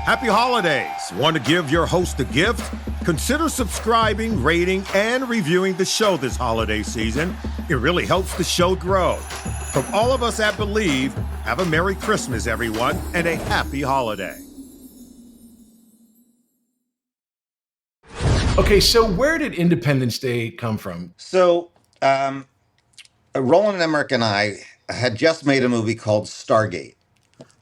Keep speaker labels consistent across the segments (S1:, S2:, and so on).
S1: Happy holidays. Want to give your host a gift? Consider subscribing, rating, and reviewing the show this holiday season. It really helps the show grow. From all of us at Believe, have a Merry Christmas, everyone, and a Happy Holiday.
S2: Okay, so where did Independence Day come from?
S3: So, Roland Emmerich and I had just made a movie called Stargate.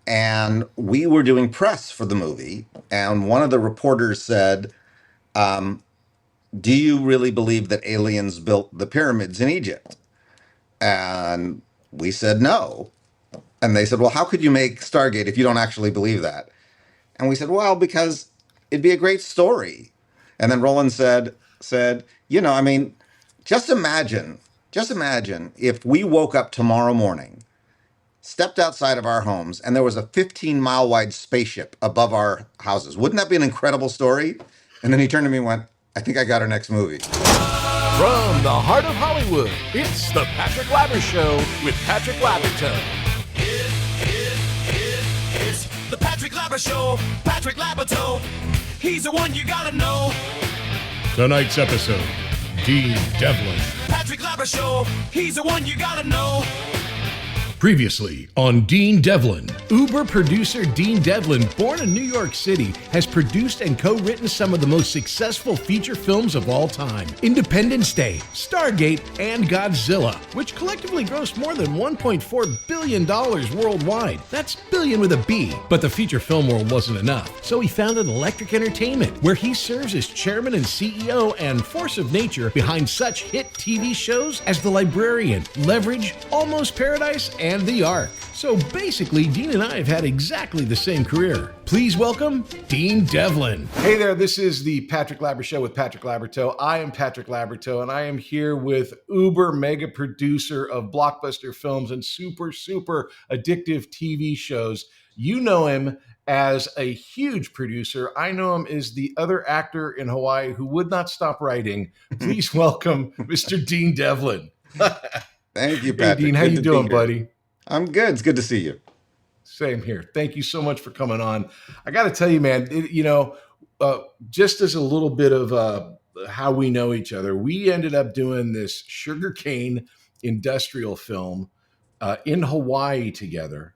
S3: And we were doing press for the movie. And one of the reporters said, do you really believe that aliens built the pyramids in Egypt? And we said no. And they said, well, how could you make Stargate if you don't actually believe that? And we said, well, because it'd be a great story. And then Roland said, just imagine if we woke up tomorrow morning, stepped outside of our homes, and there was a 15-mile wide spaceship above our houses. Wouldn't that be an incredible story? And then he turned to me and went, I think I got our next movie.
S2: From the heart of Hollywood, it's the Patrick Labyorteaux Show with Patrick Labyorteaux.
S4: It's the Patrick Labyorteaux Show. Patrick Labyorteaux, he's the one you gotta know.
S5: Tonight's episode, Dean Devlin.
S4: Patrick Labyorteaux Show, he's the one you gotta know.
S5: Previously on Dean Devlin.
S2: Uber producer Dean Devlin, born in New York City, has produced and co-written some of the most successful feature films of all time. Independence Day, Stargate, and Godzilla, which collectively grossed more than $1.4 billion worldwide. That's billion with a B. But the feature film world wasn't enough, so he founded Electric Entertainment, where he serves as chairman and CEO and force of nature behind such hit TV shows as The Librarian, Leverage, Almost Paradise, and The Ark. So basically, Dean and I have had exactly the same career. Please welcome Dean Devlin. Hey there, this is the Patrick Labyorteaux Show with Patrick Labyorteaux. I am Patrick Labyorteaux, and I am here with uber mega producer of blockbuster films and super addictive TV shows. You know him as a huge producer. I know him as the other actor in Hawaii who would not stop writing. Please welcome Mr. Dean Devlin.
S3: Thank you, Patrick.
S2: Hey, Dean, how you doing, buddy?
S3: I'm good. It's good to see you.
S2: Same here. Thank you so much for coming on. I got to tell you, man, just as a little bit of how we know each other, we ended up doing this sugarcane industrial film in Hawaii together.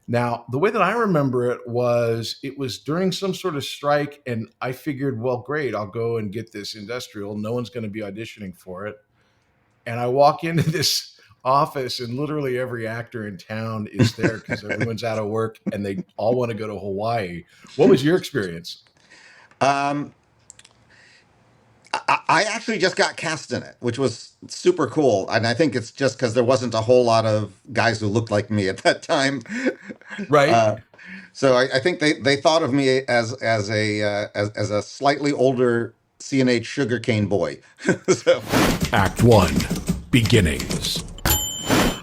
S2: Now, the way that I remember it was during some sort of strike, and I figured, well, great, I'll go and get this industrial. No one's going to be auditioning for it. And I walk into this office, and literally every actor in town is there because everyone's out of work and they all want to go to Hawaii. What was your experience?
S3: I actually just got cast in it, which was super cool. And I think it's just because there wasn't a whole lot of guys who looked like me at that time.
S2: Right.
S3: So I think they thought of me as a slightly older CNH sugarcane boy. So.
S5: Act 1, Beginnings.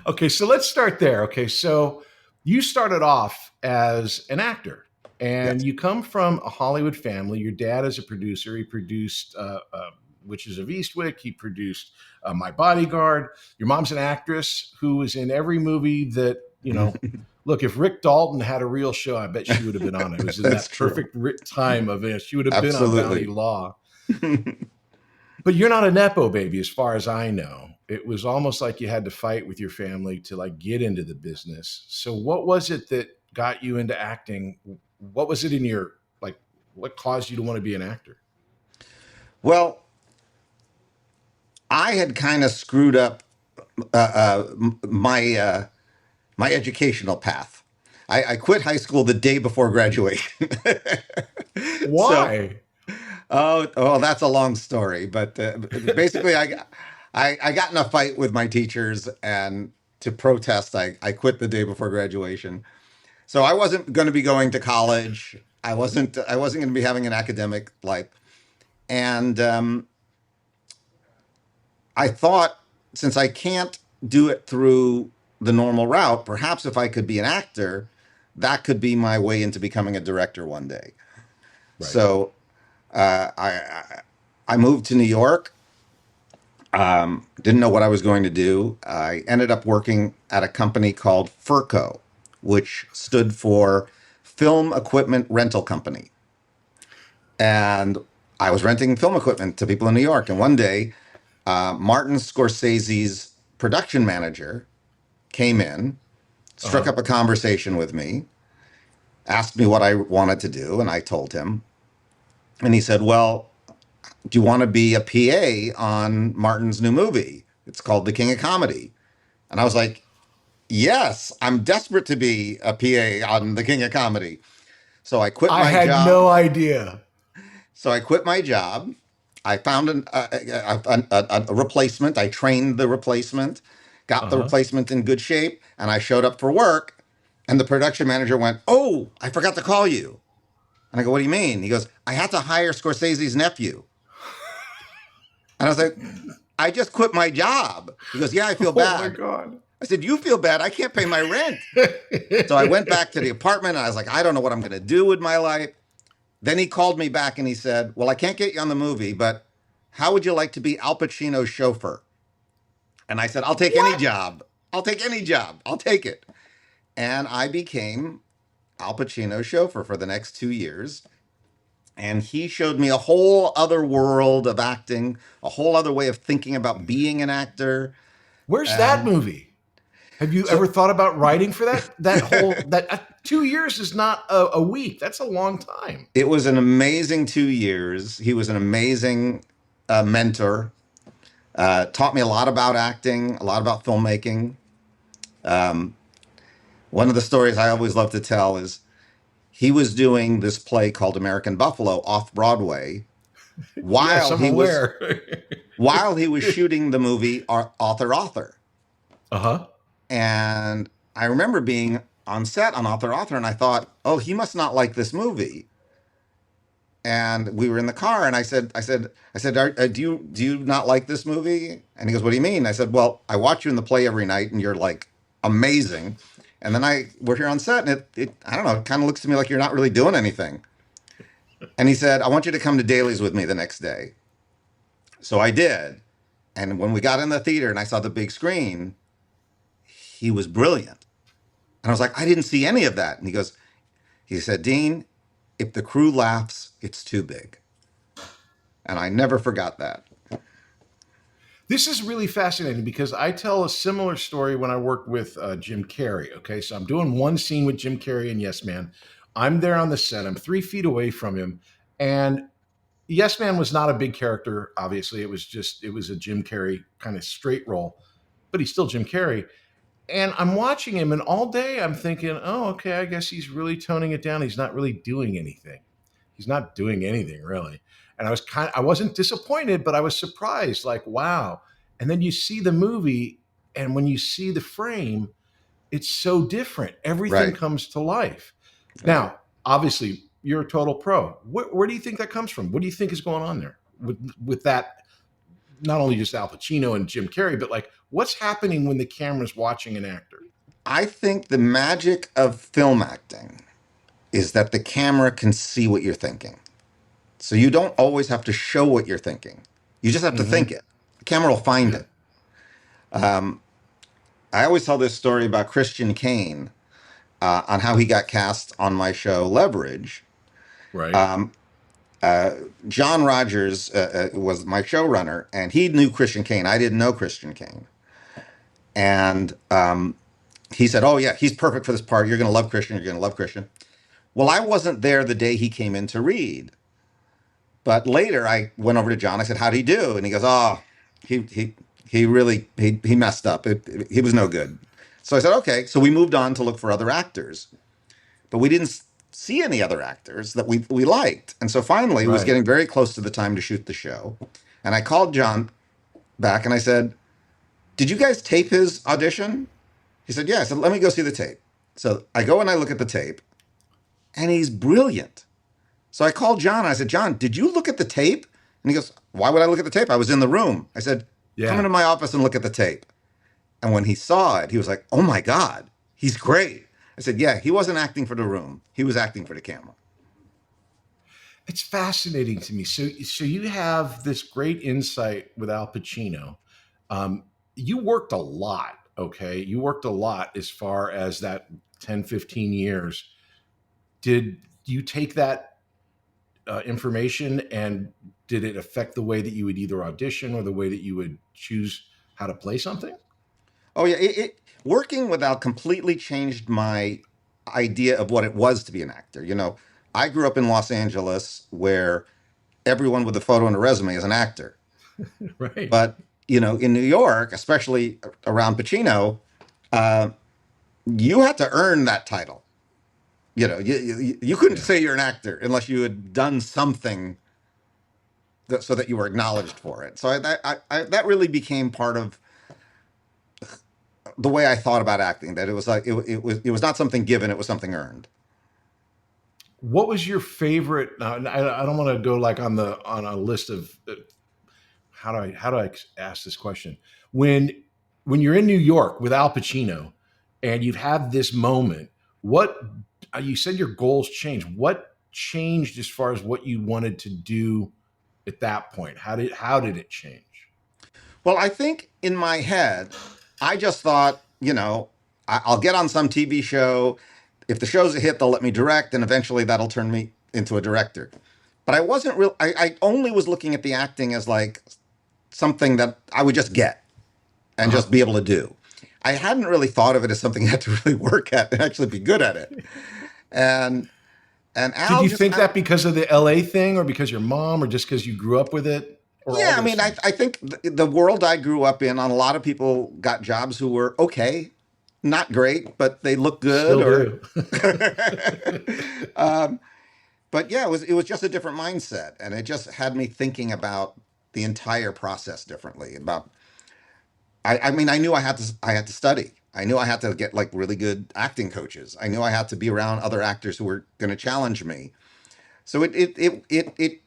S2: Okay, so let's start there. Okay, so you started off as an actor, and
S3: Yes.
S2: you come from a Hollywood family. Your dad is a producer. He produced Witches of Eastwick. He produced My Bodyguard. Your mom's an actress who was in every movie that, look, if Rick Dalton had a real show, I bet she would have been on it. It was in that perfect time of it. She would have been on Bounty Law. But you're not a Nepo baby, as far as I know. It was almost like you had to fight with your family to get into the business. So what was it that got you into acting? What was it in your, what caused you to want to be an actor?
S3: Well, I had kind of screwed up my educational path. I quit high school the day before graduation.
S2: Why?
S3: Oh, that's a long story. But basically, I got in a fight with my teachers, and to protest, I quit the day before graduation. So I wasn't going to be going to college. I wasn't going to be having an academic life. And I thought, since I can't do it through the normal route, perhaps if I could be an actor, that could be my way into becoming a director one day. Right. So I moved to New York. Didn't know what I was going to do. I ended up working at a company called FURCO, which stood for film equipment rental company. And I was renting film equipment to people in New York. And one day, Martin Scorsese's production manager came in, struck up a conversation with me, asked me what I wanted to do, and I told him. And he said, well, do you want to be a PA on Martin's new movie? It's called The King of Comedy. And I was like, yes, I'm desperate to be a PA on The King of Comedy. So I quit
S2: I
S3: my
S2: had
S3: job.
S2: no idea.
S3: So I quit my job. I found a replacement. I trained the replacement, got the replacement in good shape, and I showed up for work. And the production manager went, oh, I forgot to call you. And I go, what do you mean? He goes, I had to hire Scorsese's nephew. And I was like, I just quit my job. He goes, yeah, I feel bad.
S2: Oh my God.
S3: I said, you feel bad? I can't pay my rent. So I went back to the apartment and I was like, I don't know what I'm going to do with my life. Then he called me back and he said, well, I can't get you on the movie, but how would you like to be Al Pacino's chauffeur? And I said, I'll take any job. I'll take any job. I'll take it. And I became Al Pacino's chauffeur for the next 2 years. And he showed me a whole other world of acting, a whole other way of thinking about being an actor.
S2: Where's that movie? Have you ever thought about writing for that? That 2 years is not a week. That's a long time.
S3: It was an amazing 2 years. He was an amazing mentor. Taught me a lot about acting, a lot about filmmaking. One of the stories I always love to tell is he was doing this play called American Buffalo off Broadway
S2: Yes, I'm aware.
S3: while he was shooting the movie Author.
S2: Uh-huh.
S3: And I remember being on set on Author, and I thought, oh, he must not like this movie. And we were in the car, and I said, do you not like this movie? And he goes, what do you mean? I said, well, I watch you in the play every night, and you're like amazing. And then we're here on set, and it I don't know, it kind of looks to me like you're not really doing anything. And he said, I want you to come to dailies with me the next day. So I did. And when we got in the theater and I saw the big screen, he was brilliant. And I was like, I didn't see any of that. And he said, Dean, if the crew laughs, it's too big. And I never forgot that.
S2: This is really fascinating because I tell a similar story when I work with Jim Carrey. Okay, so I'm doing one scene with Jim Carrey and Yes Man. I'm there on the set. I'm 3 feet away from him. And Yes Man was not a big character, obviously. It was a Jim Carrey kind of straight role, but he's still Jim Carrey. And I'm watching him, and all day I'm thinking, oh, okay, I guess he's really toning it down. He's not really doing anything. He's not doing anything, really. And I wasn't disappointed, but I was surprised, like, wow. And then you see the movie, and when you see the frame, it's so different. Everything
S3: Right.
S2: comes to life. Now, obviously, you're a total pro. Where do you think that comes from? What do you think is going on there with that? Not only just Al Pacino and Jim Carrey, but like what's happening when the camera's watching an actor?
S3: I think the magic of film acting is that the camera can see what you're thinking. So you don't always have to show what you're thinking. You just have to think it. The camera will find it. I always tell this story about Christian Kane on how he got cast on my show Leverage.
S2: Right.
S3: John Rogers was my showrunner, and he knew Christian Kane. I didn't know Christian Kane. And he said, oh, yeah, he's perfect for this part. You're going to love Christian. You're going to love Christian. Well, I wasn't there the day he came in to read. But later I went over to John. I said, how'd he do? And he goes, oh, he really messed up. He was no good. So I said, okay. So we moved on to look for other actors. But we didn't see any other actors that we liked. And so finally, it was
S2: Right.
S3: getting very close to the time to shoot the show. And I called John back and I said, did you guys tape his audition? He said, yeah. I said, let me go see the tape. So I go and I look at the tape, and he's brilliant. So I called John and I said, John, did you look at the tape? And he goes, why would I look at the tape? I was in the room. I said, come into my office and look at the tape. And when he saw it, he was like, oh my God, he's great. I said, yeah, he wasn't acting for the room. He was acting for the camera.
S2: It's fascinating to me. So you have this great insight with Al Pacino. You worked a lot, okay? You worked a lot as far as that 10, 15 years. did you take that information, and did it affect the way that you would either audition or the way that you would choose how to play something?
S3: Oh yeah, working with Al completely changed my idea of what it was to be an actor. I grew up in Los Angeles where everyone with a photo and a resume is an actor.
S2: Right.
S3: But, in New York, especially around Pacino, uh, you had to earn that title. You couldn't
S2: Yeah.
S3: say you're an actor unless you had done something so that you were acknowledged for it. So that really became part of the way I thought about acting. That it was like it was not something given; it was something earned.
S2: What was your favorite? I don't want to go like on a list of how do I ask this question? When you're in New York with Al Pacino and you have this moment, what you said your goals changed. What changed as far as what you wanted to do at that point? How did it change?
S3: Well, I think in my head, I just thought, I'll get on some TV show. If the show's a hit, they'll let me direct, and eventually that'll turn me into a director. But I wasn't real. I only was looking at the acting as like something that I would just get and
S2: Uh-huh.
S3: just be able to do. I hadn't really thought of it as something I had to really work at and actually be good at it. And and
S2: Did
S3: Al
S2: you
S3: just
S2: think
S3: kind of,
S2: that because of the LA thing, or because your mom, or just because you grew up with it, or all
S3: yeah, I
S2: those
S3: mean, I,
S2: things?
S3: I think the world I grew up in, a lot of people got jobs who were okay, not great, but they look good.
S2: Still
S3: Or,
S2: do.
S3: um, but yeah, it was just a different mindset, and it just had me thinking about the entire process differently. I mean, I knew I had to study. I knew I had to get like really good acting coaches. I knew I had to be around other actors who were going to challenge me. So it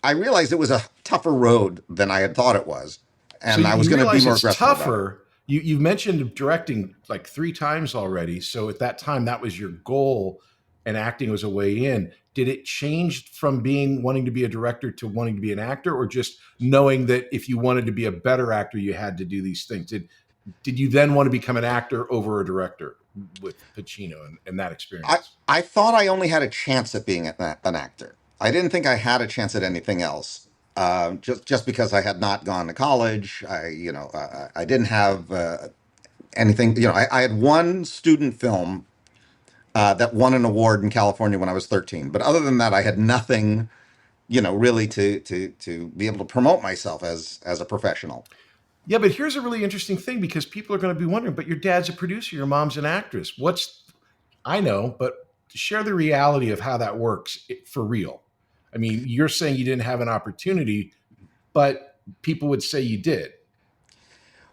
S3: I realized it was a tougher road than I had thought it was,
S2: So
S3: and I was
S2: you
S3: going to be
S2: realize
S3: more
S2: it's
S3: aggressive about it.
S2: tougher. You've mentioned directing like 3 times already. So at that time, that was your goal, and acting was a way in. Did it change from wanting to be a director to wanting to be an actor, or just knowing that if you wanted to be a better actor, you had to do these things? Did you then want to become an actor over a director with Pacino and that
S3: I
S2: experience?
S3: I thought I only had a chance at being an actor. I didn't think I had a chance at anything else. Just because I had not gone to college, I didn't have anything. I had one student film that won an award in California when I was 13. But other than that, I had nothing, really to be able to promote myself as a professional.
S2: Yeah, but here's a really interesting thing, because people are going to be wondering, but your dad's a producer, your mom's an actress. I know, but share the reality of how that works for real. I mean, you're saying you didn't have an opportunity, but people would say you did.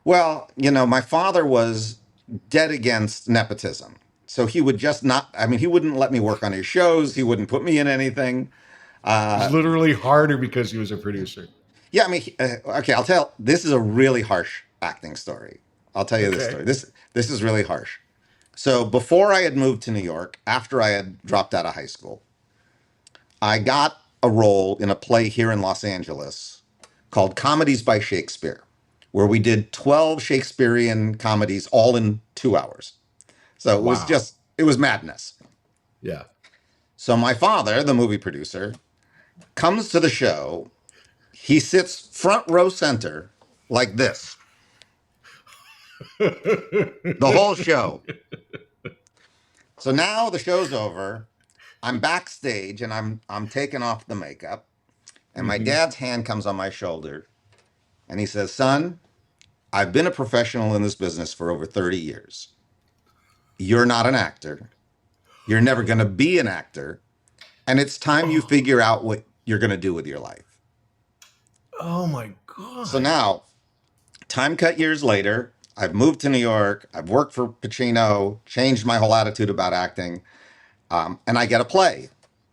S3: Well, my father was dead against nepotism. So he would just not, I mean, he wouldn't let me work on his shows. He wouldn't put me in anything.
S2: It was
S3: Uh,
S2: literally harder because he was a producer.
S3: yeah, I mean, okay, this is a really harsh acting story. I'll tell you this
S2: Okay.
S3: story. This is really harsh. So before I had moved to New York, after I had dropped out of high school, I got a role in a play here in Los Angeles called Comedies by Shakespeare, where we did 12 Shakespearean comedies all in 2 hours. So
S2: Wow.
S3: it was madness.
S2: Yeah.
S3: So my father, the movie producer, comes to the show. He sits front row center like this, the whole show. So now the show's over. I'm backstage and I'm taking off the makeup, and my
S2: Hmm.
S3: dad's hand comes on my shoulder and he says, "Son, I've been a professional in this business for over 30 years. You're not an actor. You're never going to be an actor. And it's time you
S2: Oh,
S3: figure out what you're going to do with your life."
S2: oh my
S3: So
S2: God.
S3: now, time cut years later, I've moved to New York. I've worked for Pacino, changed my whole attitude about acting, and I get a play,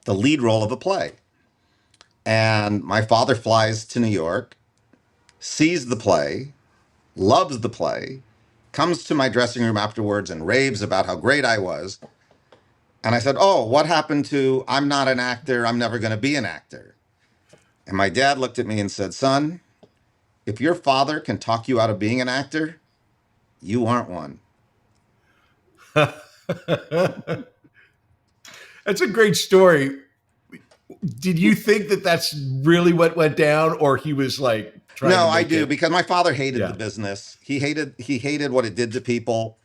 S3: the lead role of a play. And my father flies to New York, sees the play, loves the play, comes to my dressing room afterwards and raves about how great I was. And I said, "Oh, what happened to I'm not an actor, I'm never going to be an actor?" And my dad looked at me and said, "Son, if your father can talk you out of being an actor, you aren't one."
S2: And That's a great story. Did you think that that's really what went down, or he was like trying to
S3: No, I
S2: make
S3: do
S2: it?
S3: because my father hated the
S2: Yeah.
S3: business. He hated what it did to people.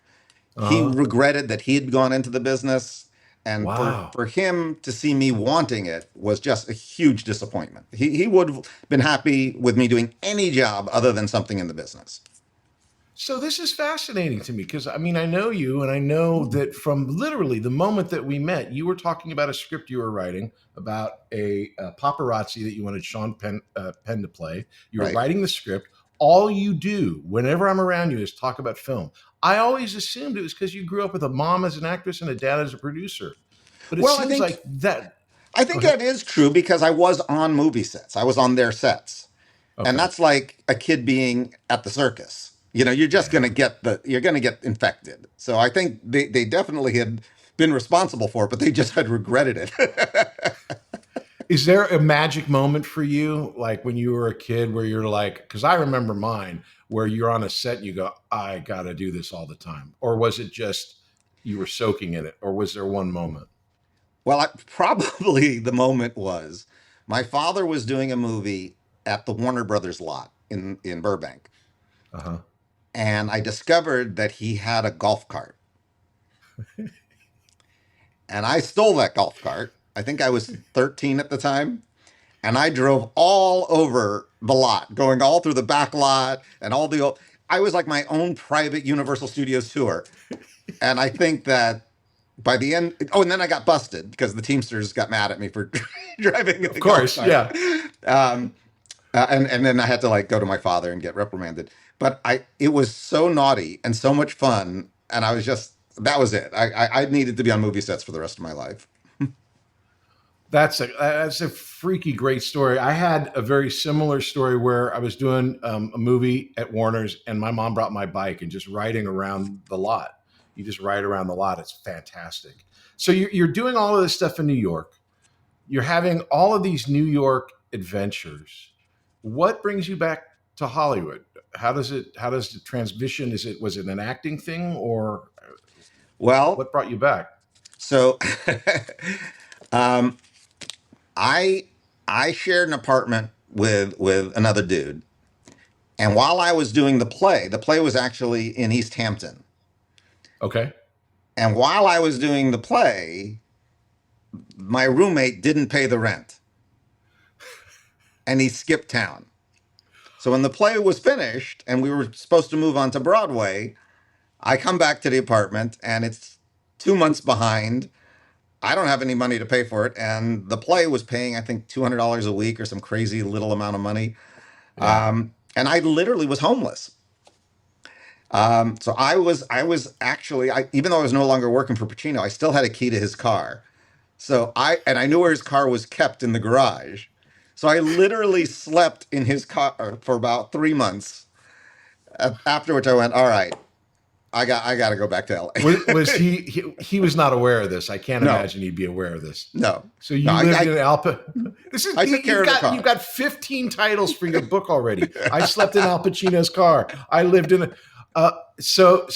S3: He
S2: Uh-huh.
S3: regretted that he had gone into the business. And
S2: Wow.
S3: for him to see me wanting it was just a huge disappointment. He would have been happy with me doing any job other than something in the business.
S2: So this is fascinating to me because I mean I know you and I know that from literally the moment that we met, you were talking about a script you were writing about a paparazzi that you wanted Sean Penn to play. You were
S3: Right.
S2: writing the script. All you do whenever I'm around you is talk about film. I always assumed it was because you grew up with a mom as an actress and a dad as a producer, but it
S3: Well,
S2: seems like that.
S3: I
S2: Go
S3: think
S2: ahead.
S3: that is true because I was on movie sets. I was on their sets. And
S2: Okay.
S3: that's like a kid being at the circus. You're just going to you're going to get infected. So I think they definitely had been responsible for it, but they just had regretted it.
S2: Is there a magic moment for you, like when you were a kid, where you're like, because I remember mine, where you're on a set and you go, I got to do this all the time? Or was it just you were soaking in it? Or was there one moment?
S3: Well, probably the moment was my father was doing a movie at the Warner Brothers lot in Burbank.
S2: Uh huh.
S3: And I discovered that he had a golf cart. And I stole that golf cart. I think I was 13 at the time. And I drove all over the lot, going all through the back lot and all the. I was like my own private Universal Studios tour. And I think that by the end, oh, and then I got busted because the Teamsters got mad at me for driving
S2: Of
S3: the golf
S2: course.
S3: cart.
S2: Yeah.
S3: Um, and then I had to like go to my father and get reprimanded. But it was so naughty and so much fun, and I was just that was it. I needed to be on movie sets for the rest of my life.
S2: That's a freaky great story. I had a very similar story where I was doing a movie at Warner's, and my mom brought my bike and just riding around the lot. You just ride around the lot. It's fantastic. So you're doing all of this stuff in New York. You're having all of these New York adventures. What brings you back to Hollywood? How does the transition? Was it an acting thing, or
S3: Well,
S2: what brought you back?
S3: so um, I I shared an apartment with another dude, and while I was doing the play was actually in East Hampton.
S2: Okay.
S3: And while I was doing the play, my roommate didn't pay the rent, and he skipped town. So when the play was finished and we were supposed to move on to Broadway, I come back to the apartment and it's 2 months behind. I don't have any money to pay for it. And the play was paying, I think, $200 a week or some crazy little amount of money.
S2: Yeah.
S3: And I literally was homeless. So I was actually, even though I was no longer working for Pacino, I still had a key to his car. I knew where his car was kept in the garage. So I literally slept in his car for about 3 months. After which I went, all right, I got to go back to LA.
S2: Was he was not aware of this? I can't
S3: No,
S2: imagine he'd be aware of this.
S3: no,
S2: So
S3: no.
S2: you lived in Alpa. This is
S3: I took care of the car.
S2: you've got 15 titles for your book already. I slept in Al Pacino's car. I lived in so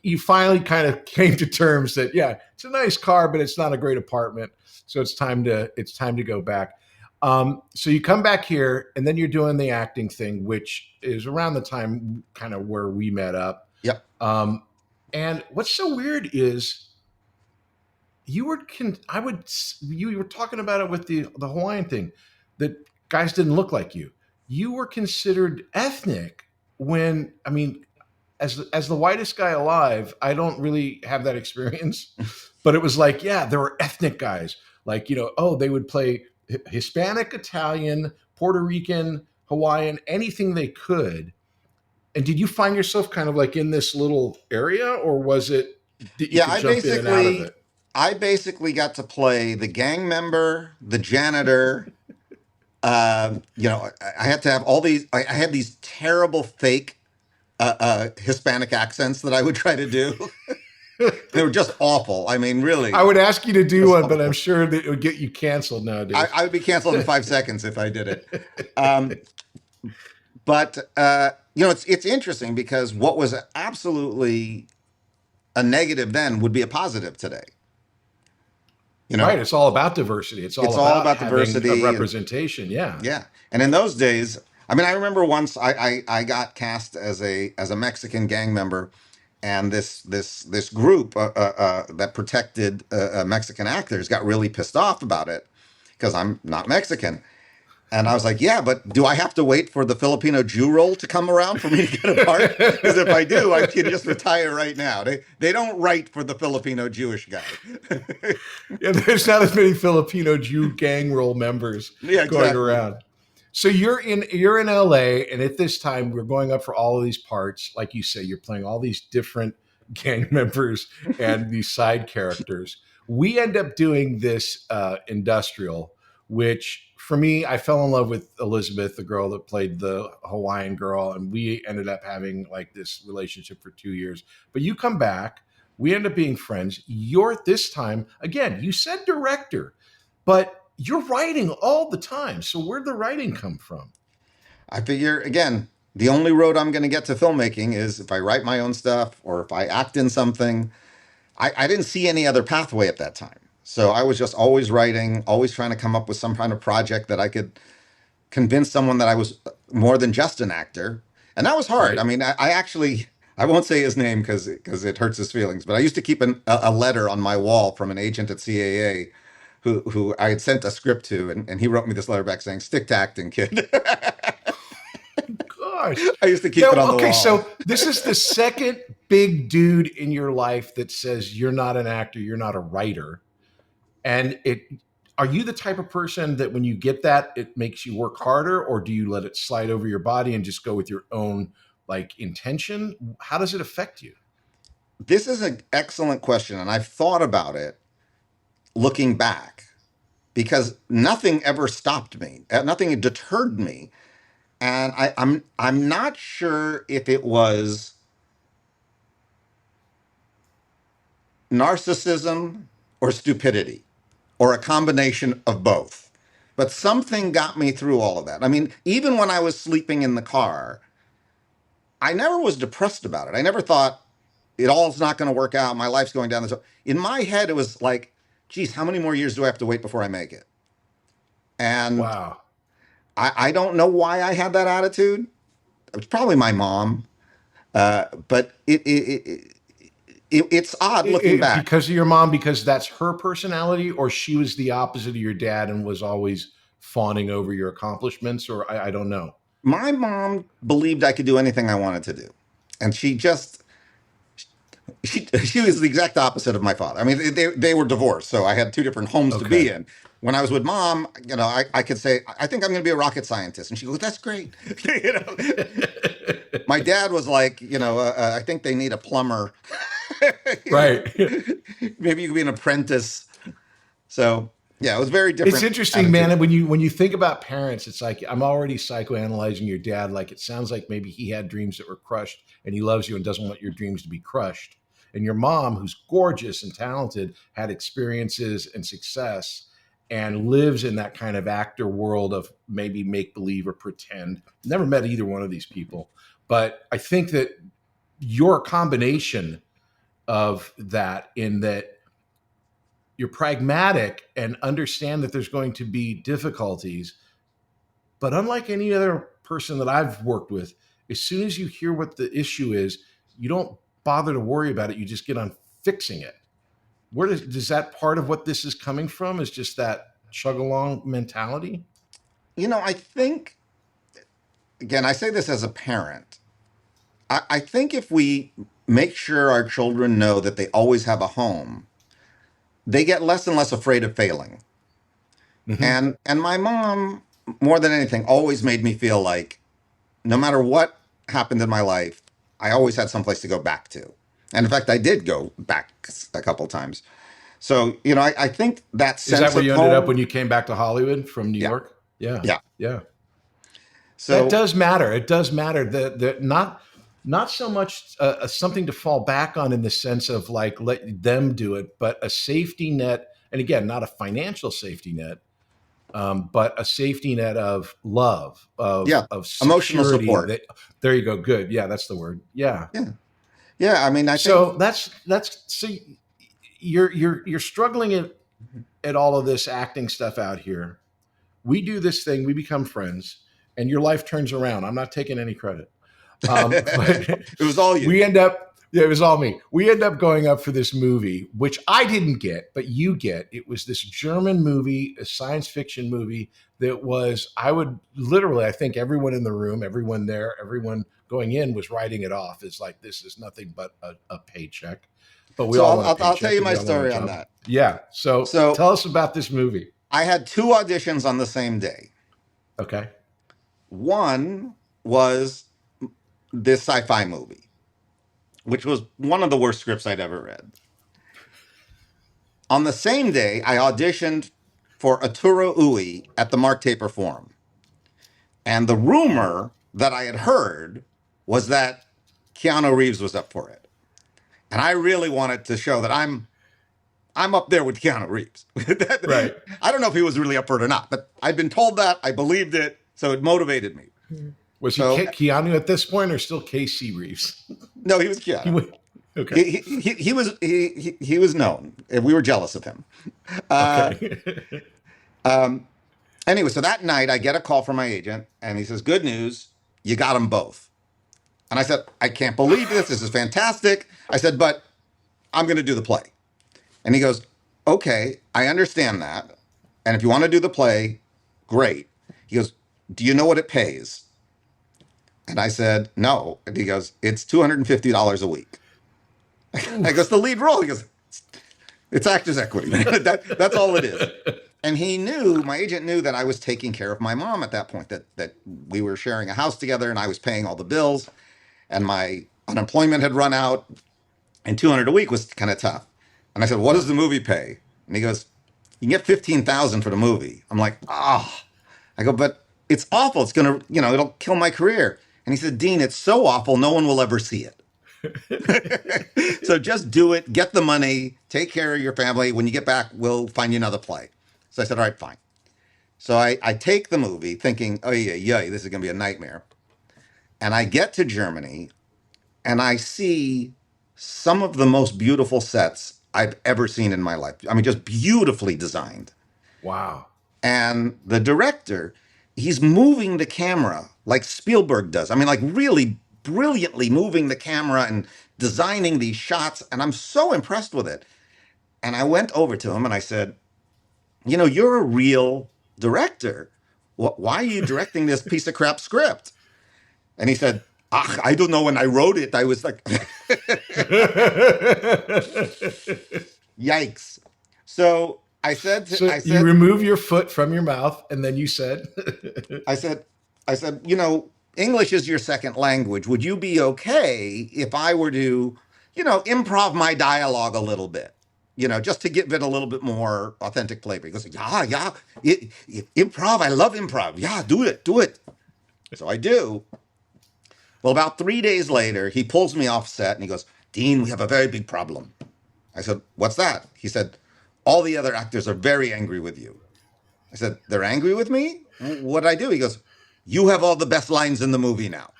S2: you finally kind of came to terms that yeah, it's a nice car, but it's not a great apartment. So it's time to go back. So you come back here, and then you're doing the acting thing, which is around the time kind of where we met up.
S3: Yep.
S2: And what's so weird is you were you were talking about it with the Hawaiian thing that guys didn't look like you. You were considered ethnic when I mean, as the whitest guy alive, I don't really have that experience, but it was like yeah, there were ethnic guys like they would play Hispanic, Italian, Puerto Rican, Hawaiian, anything they could. And did you find yourself kind of like in this little area, or was it that you
S3: Yeah,
S2: could jump in and out of it?
S3: I basically got to play the gang member, the janitor. I had to have all these. I had these terrible fake Hispanic accents that I would try to do. They were just awful. I mean, really.
S2: I would ask you to do
S3: Just
S2: one, but I'm
S3: awful.
S2: sure that it would get you canceled nowadays.
S3: I would be canceled in 5 seconds if I did it. But it's interesting because what was absolutely a negative then would be a positive today. You know,
S2: Right. It's all about diversity. It's all
S3: it's all
S2: about
S3: about
S2: having
S3: diversity.
S2: a representation. Yeah.
S3: Yeah. And in those days, I mean, I remember once I got cast as a Mexican gang member, and this group that protected Mexican actors got really pissed off about it because I'm not Mexican. And I was like, yeah, but do I have to wait for the Filipino Jew role to come around for me to get a part? Because if I do, I can just retire right now. They don't write for the Filipino Jewish guy.
S2: Yeah, there's not as many Filipino Jew gang role members
S3: Yeah,
S2: going
S3: exactly.
S2: around. So you're in LA, and at this time we're going up for all of these parts. Like you say, you're playing all these different gang members and these side characters. We end up doing this industrial, which for me, I fell in love with Elizabeth, the girl that played the Hawaiian girl, and we ended up having like this relationship for 2 years. But you come back, we end up being friends. You're this time again. You said director, but you're writing all the time. So where'd the writing come from?
S3: I figure, again, the only road I'm going to get to filmmaking is if I write my own stuff or if I act in something. I didn't see any other pathway at that time. So I was just always writing, always trying to come up with some kind of project that I could convince someone that I was more than just an actor. And that was hard.
S2: Right.
S3: I mean, I actually, I won't say his name because it hurts his feelings, but I used to keep a letter on my wall from an agent at CAA who I had sent a script to, and he wrote me this letter back saying, "Stick to acting, kid."
S2: Gosh.
S3: I used to keep
S2: Now,
S3: it on the
S2: okay,
S3: wall.
S2: so this is the second big dude in your life that says you're not an actor, you're not a writer. And are you the type of person that when you get that, it makes you work harder, or do you let it slide over your body and just go with your own like intention? How does it affect you?
S3: This is an excellent question, and I've thought about it looking back because nothing ever stopped me. Nothing deterred me. And I'm not sure if it was narcissism or stupidity or a combination of both. But something got me through all of that. I mean, even when I was sleeping in the car, I never was depressed about it. I never thought it all's not going to work out. My life's going down this. In my head, it was like, geez, how many more years do I have to wait before I make it? And
S2: Wow.
S3: I don't know why I had that attitude. It was probably my mom. But it's odd looking back.
S2: Because of your mom, because that's her personality, or she was the opposite of your dad and was always fawning over your accomplishments, or I don't know.
S3: My mom believed I could do anything I wanted to do. And she was the exact opposite of my father. I mean, they were divorced, so I had two different homes to be in. When I was with mom, I could say, I think I'm going to be a rocket scientist. And she goes, that's great. My dad was like, I think they need a plumber.
S2: Right.
S3: Maybe you could be an apprentice. So yeah, it was very different.
S2: It's interesting, man. And when you think about parents, it's like I'm already psychoanalyzing your dad. Like it sounds like maybe he had dreams that were crushed, and he loves you and doesn't want your dreams to be crushed. And your mom, who's gorgeous and talented, had experiences and success, and lives in that kind of actor world of maybe make believe or pretend. Never met either one of these people, but I think that you're a combination of that, in that you're pragmatic and understand that there's going to be difficulties. But unlike any other person that I've worked with, as soon as you hear what the issue is, you don't bother to worry about it. You just get on fixing it. Where does that part of what this is coming from, is just that chug along mentality?
S3: I think, again, I say this as a parent. I think if we make sure our children know that they always have a home, they get less and less afraid of failing. Mm-hmm. And my mom, more than anything, always made me feel like no matter what happened in my life, I always had someplace to go back to. And in fact, I did go back a couple times. So, I think that sense
S2: is that where you
S3: home,
S2: ended up when you came back to Hollywood from New York? Yeah. So that does matter. It does matter that not so much something to fall back on in the sense of like, let them do it, but a safety net. And again, not a financial safety net, but a safety net of love, of
S3: emotional support.
S2: There you go. Good. Yeah, that's the word. Yeah.
S3: Yeah. I mean, I think
S2: that's so you're struggling at all of this acting stuff out here. We do this thing, we become friends, and your life turns around. I'm not taking any credit. But
S3: It was all you.
S2: we end up, yeah, it was all me. We end up going up for this movie, which I didn't get, but you get. It was this German movie, a science fiction movie that was, I think everyone in the room, everyone there, everyone going in was writing it off as like, this is nothing but a paycheck. But we
S3: So
S2: all want a
S3: I'll
S2: paycheck
S3: tell you
S2: and
S3: my
S2: we all want a
S3: story on
S2: job.
S3: that.
S2: Yeah. So tell us about this movie.
S3: I had 2 auditions on the same day.
S2: Okay.
S3: One was this sci-fi movie, which was one of the worst scripts I'd ever read. On the same day, I auditioned for Arturo Ui at the Mark Taper Forum. And the rumor that I had heard was that Keanu Reeves was up for it. And I really wanted to show that I'm up there with Keanu Reeves.
S2: Right.
S3: I don't know if he was really up for it or not, but I'd been told that. I believed it. So it motivated me.
S2: Was he
S3: So-
S2: Keanu at this point or still Casey Reeves?
S3: No, he was Keanu.
S2: Okay.
S3: He was known. We were jealous of him. Anyway, so that night I get a call from my agent and he says, "Good news, you got them both." And I said, "I can't believe this. This is fantastic." I said, "But I'm going to do the play." And he goes, "Okay, I understand that. And if you want to do the play, great." He goes, "Do you know what it pays?" And I said, "No." And he goes, "It's $250 a week." I goes, "The lead role?" He goes, "It's actors' equity. That's all it is." And he knew, my agent knew that I was taking care of my mom at that point, that we were sharing a house together and I was paying all the bills and my unemployment had run out and 200 a week was kind of tough. And I said, "What does the movie pay?" And he goes, "You can get 15,000 for the movie." I'm like, "Ah." I go, "But it's awful. It's going to, it'll kill my career." And he said, "Dean, it's so awful. No one will ever see it. So just do it, get the money, take care of your family. When you get back, we'll find you another play." So I said, "All right, fine." So I take the movie thinking, oh, yeah, this is going to be a nightmare. And I get to Germany and I see some of the most beautiful sets I've ever seen in my life. I mean, just beautifully designed.
S2: Wow.
S3: And the director, he's moving the camera like Spielberg does. I mean, like really brilliantly moving the camera and designing these shots. And I'm so impressed with it. And I went over to him and I said, "You're a real director. Why are you directing this piece of crap script?" And he said, "I don't know. When I wrote it, I was like," yikes. So I said,
S2: you remove your foot from your mouth, and then you said,
S3: I said, "English is your second language. Would you be okay if I were to, improv my dialogue a little bit, just to give it a little bit more authentic flavor?" He goes, "Yeah, improv. I love improv. Yeah, do it." So I do. Well, about 3 days later, he pulls me off set and he goes, "Dean, we have a very big problem." I said, "What's that?" He said, "All the other actors are very angry with you." I said, "They're angry with me? What did I do?" He goes, "You have all the best lines in the movie now."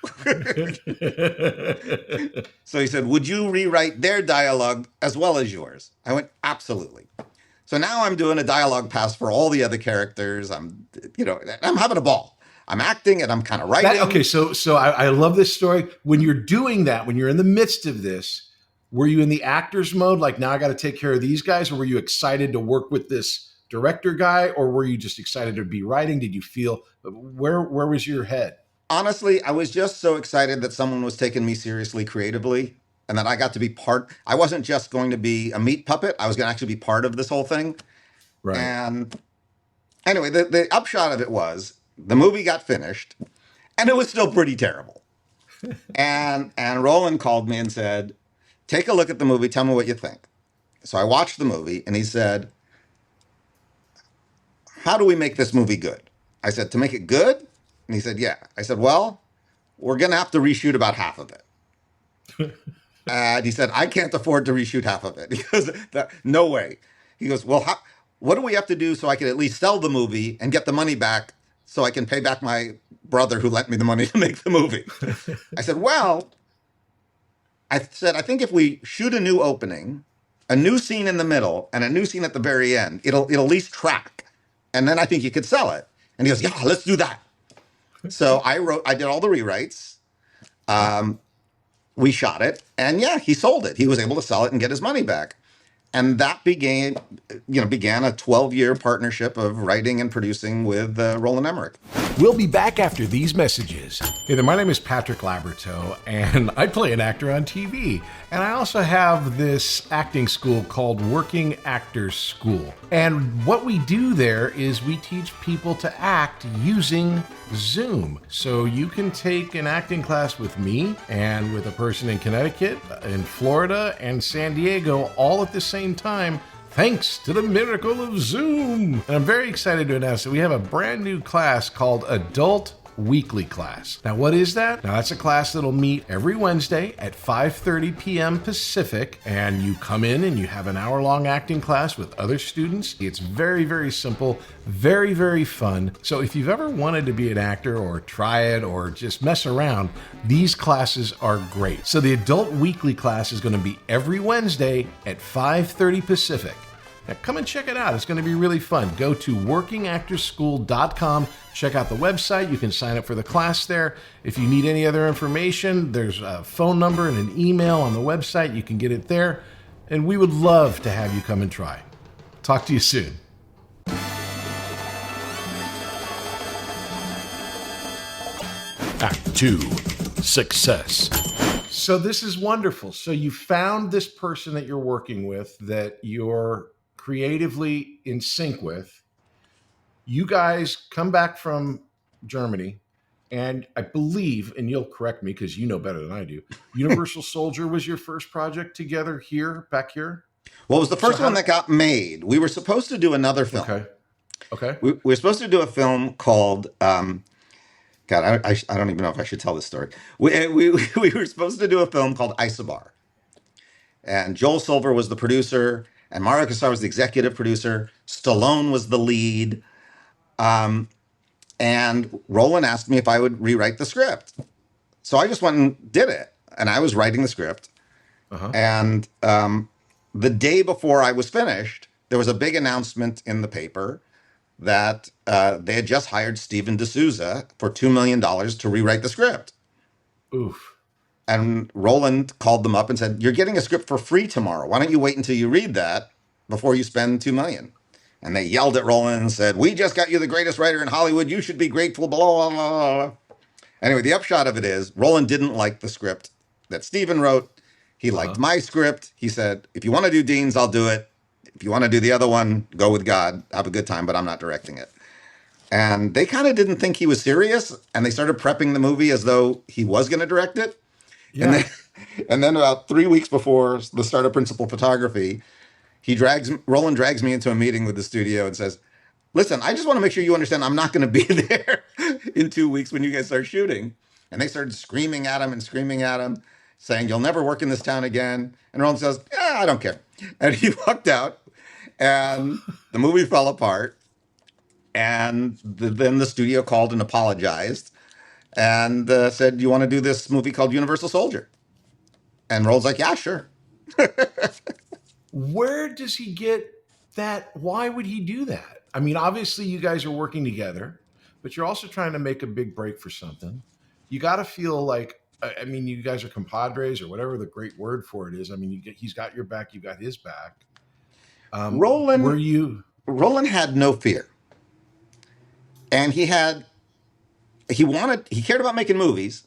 S3: So he said, "Would you rewrite their dialogue as well as yours?" I went, "Absolutely." So now I'm doing a dialogue pass for all the other characters. I'm having a ball. I'm acting and I'm kind of writing.
S2: So I love this story. When you're doing that, when you're in the midst of this, were you in the actor's mode? Like, now I got to take care of these guys? Or were you excited to work with this director guy? Or were you just excited to be writing? Did you feel, where was your head?
S3: Honestly, I was just so excited that someone was taking me seriously creatively and that I got to be part. I wasn't just going to be a meat puppet. I was going to actually be part of this whole thing.
S2: Right.
S3: And anyway, the upshot of it was the movie got finished and it was still pretty terrible. and Roland called me and said, "Take a look at the movie. Tell me what you think." So I watched the movie and he said, "How do we make this movie good?" I said, "To make it good?" And he said, "Yeah." I said, "Well, we're going to have to reshoot about half of it." And he said, "I can't afford to reshoot half of it." He goes, "No way." He goes, "Well, what do we have to do so I can at least sell the movie and get the money back so I can pay back my brother who lent me the money to make the movie?" I said, "I think if we shoot a new opening a new scene in the middle and a new scene at the very end. It'll at least track. And then I think you could sell it. And he goes, yeah, let's do that. So I did all the rewrites. We shot it, and yeah, he sold it. He was able to sell it and get his money back. And that began a 12-year partnership of writing and producing with Roland Emmerich.
S2: We'll be back after these messages.
S5: Hey there, my name is Patrick Labyorteaux, and I play an actor on TV. And I also have this acting school called Working Actors School. And what we do there is we teach people to act using Zoom. So you can take an acting class with me and with a person in Connecticut, in Florida, and San Diego all at the same time, thanks to the miracle of Zoom. And I'm very excited to announce that we have a brand new class called Adult Weekly Class. Now, what is that? Now, that's a class that'll meet every Wednesday at 5:30 p.m. Pacific, and you come in and you have an hour-long acting class with other students. It's very, very simple, very, very fun. So if you've ever wanted to be an actor or try it or just mess around, these classes are great. So the Adult Weekly Class is going to be every Wednesday at 5:30 Pacific. Now, come and check it out. It's going to be really fun. Go to workingactorschool.com. Check out the website. You can sign up for the class there. If you need any other information, there's a phone number and an email on the website. You can get it there. And we would love to have you come and try. Talk to you soon. Act 2, Success.
S2: So this is wonderful. So you found this person that you're working with that you're creatively in sync with. You guys come back from Germany, and I believe, and you'll correct me because you know better than I do, Universal Soldier was your first project together back here?
S3: Well, it was the first one that got made. We were supposed to do another film.
S2: Okay.
S3: We were supposed to do a film called, God, I don't even know if I should tell this story. We were supposed to do a film called Isobar. And Joel Silver was the producer, and Mario Kassar was the executive producer. Stallone was the lead. And Roland asked me if I would rewrite the script. So I just went and did it. And I was writing the script. And the day before I was finished, there was a big announcement in the paper that they had just hired Steven D'Souza for $2 million to rewrite the script.
S2: Oof.
S3: And Roland called them up and said, "You're getting a script for free tomorrow. Why don't you wait until you read that before you spend $2 million?" And they yelled at Roland and said, "We just got you the greatest writer in Hollywood. You should be grateful, blah, blah, blah." Anyway, the upshot of it is Roland didn't like the script that Steven wrote. He liked my script. He said, "If you want to do Dean's, I'll do it. If you want to do the other one, go with God. Have a good time, but I'm not directing it." And they kind of didn't think he was serious, and they started prepping the movie as though he was going to direct it.
S2: Yeah.
S3: And then about 3 weeks before the start of principal photography, Roland drags me into a meeting with the studio and says, "Listen, I just want to make sure you understand I'm not going to be there in 2 weeks when you guys start shooting." And they started screaming at him, saying, "You'll never work in this town again." And Roland says, "Yeah, I don't care." And he walked out, and the movie fell apart. And then the studio called and apologized and said, "Do you want to do this movie called Universal Soldier?" And Roland's like, "Yeah, sure."
S2: Where does he get that? Why would he do that? I mean, obviously you guys are working together, but you're also trying to make a big break for something. You got to feel like, I mean, you guys are compadres or whatever the great word for it is. I mean, he's got your back, you got his back.
S3: Roland had no fear. And he cared about making movies,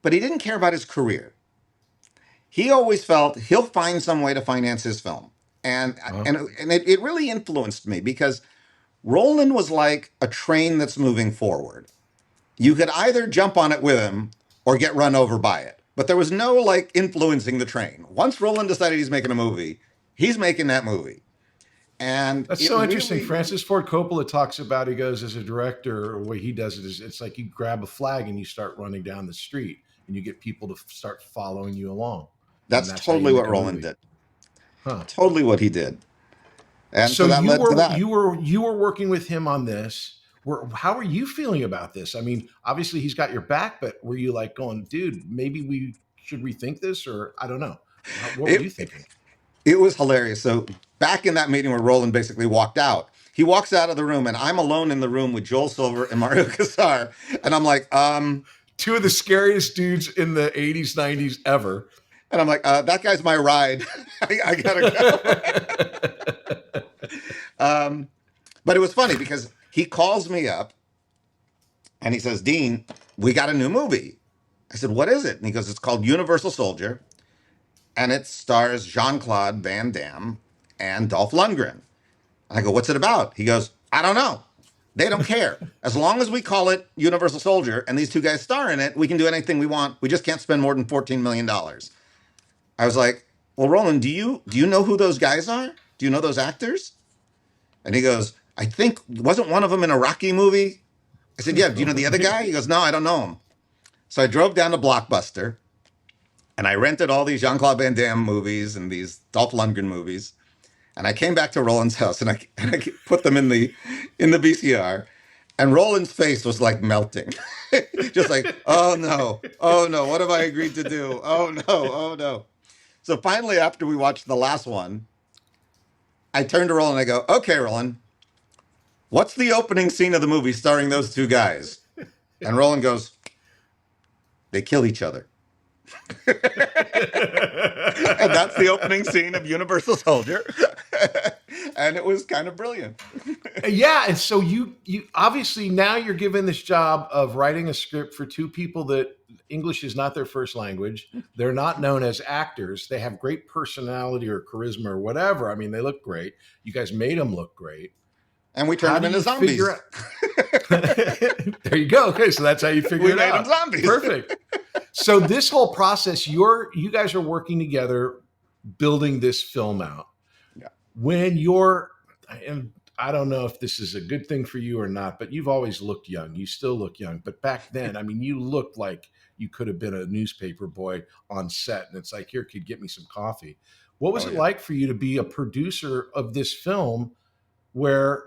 S3: but he didn't care about his career. He always felt he'll find some way to finance his film. And it really influenced me because Roland was like a train that's moving forward. You could either jump on it with him or get run over by it. But there was no like influencing the train. Once Roland decided he's making a movie, he's making that movie. And
S2: that's so interesting. Francis Ford Coppola talks about, he goes, as a director, the way he does it is it's like you grab a flag and you start running down the street and you get people to start following you along.
S3: That's totally what Roland did. Totally what he did. And so that led to that.
S2: You were working with him on this. How are you feeling about this? I mean, obviously he's got your back, but were you like going, dude, maybe we should rethink this, or I don't know. What were you thinking?
S3: It was hilarious. So back in that meeting where Roland basically walked out, he walks out of the room and I'm alone in the room with Joel Silver and Mario Casar. And I'm like,
S5: Two of the scariest dudes in the 80s, 90s ever.
S3: that guy's my ride. I gotta go. But it was funny because he calls me up and he says, Dean, we got a new movie. I said, what is it? And he goes, it's called Universal Soldier. And it stars Jean-Claude Van Damme and Dolph Lundgren. And I go, what's it about? He goes, I don't know. They don't care. As long as we call it Universal Soldier and these two guys star in it, we can do anything we want. We just can't spend more than $14 million. I was like, well, Roland, do you know who those guys are? Do you know those actors? And he goes, I think, wasn't one of them in a Rocky movie? I said, yeah, do you know the other guy? He goes, no, I don't know him. So I drove down to Blockbuster and I rented all these Jean-Claude Van Damme movies and these Dolph Lundgren movies. And I came back to Roland's house and I put them in the VCR. And Roland's face was like melting. Just like, oh no, what have I agreed to do? Oh no, oh no. So finally, after we watched the last one, I turned to Roland and I go, okay, Roland, what's the opening scene of the movie starring those two guys? And Roland goes, they kill each other. And that's the opening scene of Universal Soldier. And it was kind of brilliant.
S5: Yeah, and so you obviously now you're given this job of writing a script for two people that English is not their first language. They're not known as actors. They have great personality or charisma or whatever. I mean, they look great. You guys made them look great.
S3: And we turned them into zombies.
S5: There you go. Okay, so that's how you figure it out.
S3: We made them zombies.
S5: Perfect. So this whole process, you guys are working together, building this film out.
S3: Yeah.
S5: When and I don't know if this is a good thing for you or not, but you've always looked young. You still look young. But back then, I mean, you looked like you could have been a newspaper boy on set. And it's like, here, kid, get me some coffee. What was it like for you to be a producer of this film where,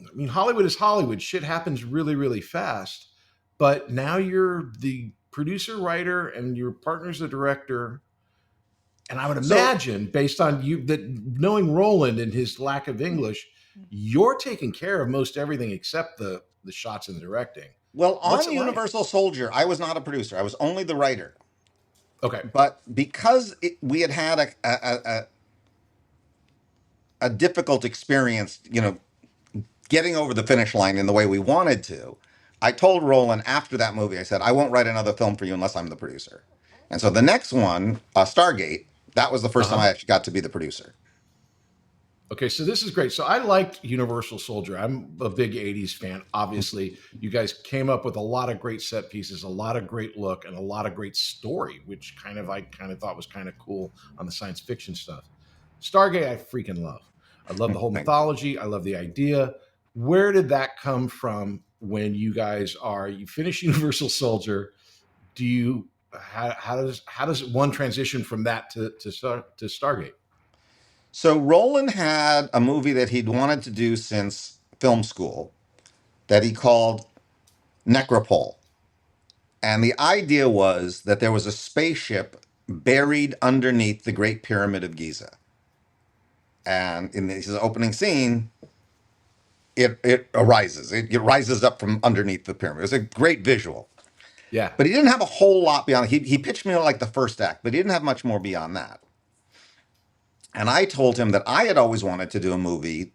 S5: I mean, Hollywood is Hollywood. Shit happens really, really fast. But now you're the producer, writer, and your partner's the director. And I would imagine, based on you, that knowing Roland and his lack of English, you're taking care of most everything except the shots and the directing.
S3: Well, on Universal Soldier, I was not a producer. I was only the writer.
S5: Okay.
S3: But because we had a difficult experience, getting over the finish line in the way we wanted to, I told Roland after that movie, I said, I won't write another film for you unless I'm the producer. And so the next one, Stargate, that was the first time I actually got to be the producer.
S5: Okay, so this is great. So I liked Universal Soldier. I'm a big 80s fan. Obviously, you guys came up with a lot of great set pieces, a lot of great look, and a lot of great story, which I thought was kind of cool on the science fiction stuff. Stargate, I freaking love. I love the whole mythology. I love the idea. Where did that come from when you guys you finish Universal Soldier? How does one transition from that to Stargate?
S3: So Roland had a movie that he'd wanted to do since film school that he called Necropole. And the idea was that there was a spaceship buried underneath the Great Pyramid of Giza. And in this opening scene, it arises. It rises up from underneath the pyramid. It was a great visual.
S5: Yeah.
S3: But he didn't have a whole lot beyond it. He pitched me like the first act, but he didn't have much more beyond that. And I told him that I had always wanted to do a movie.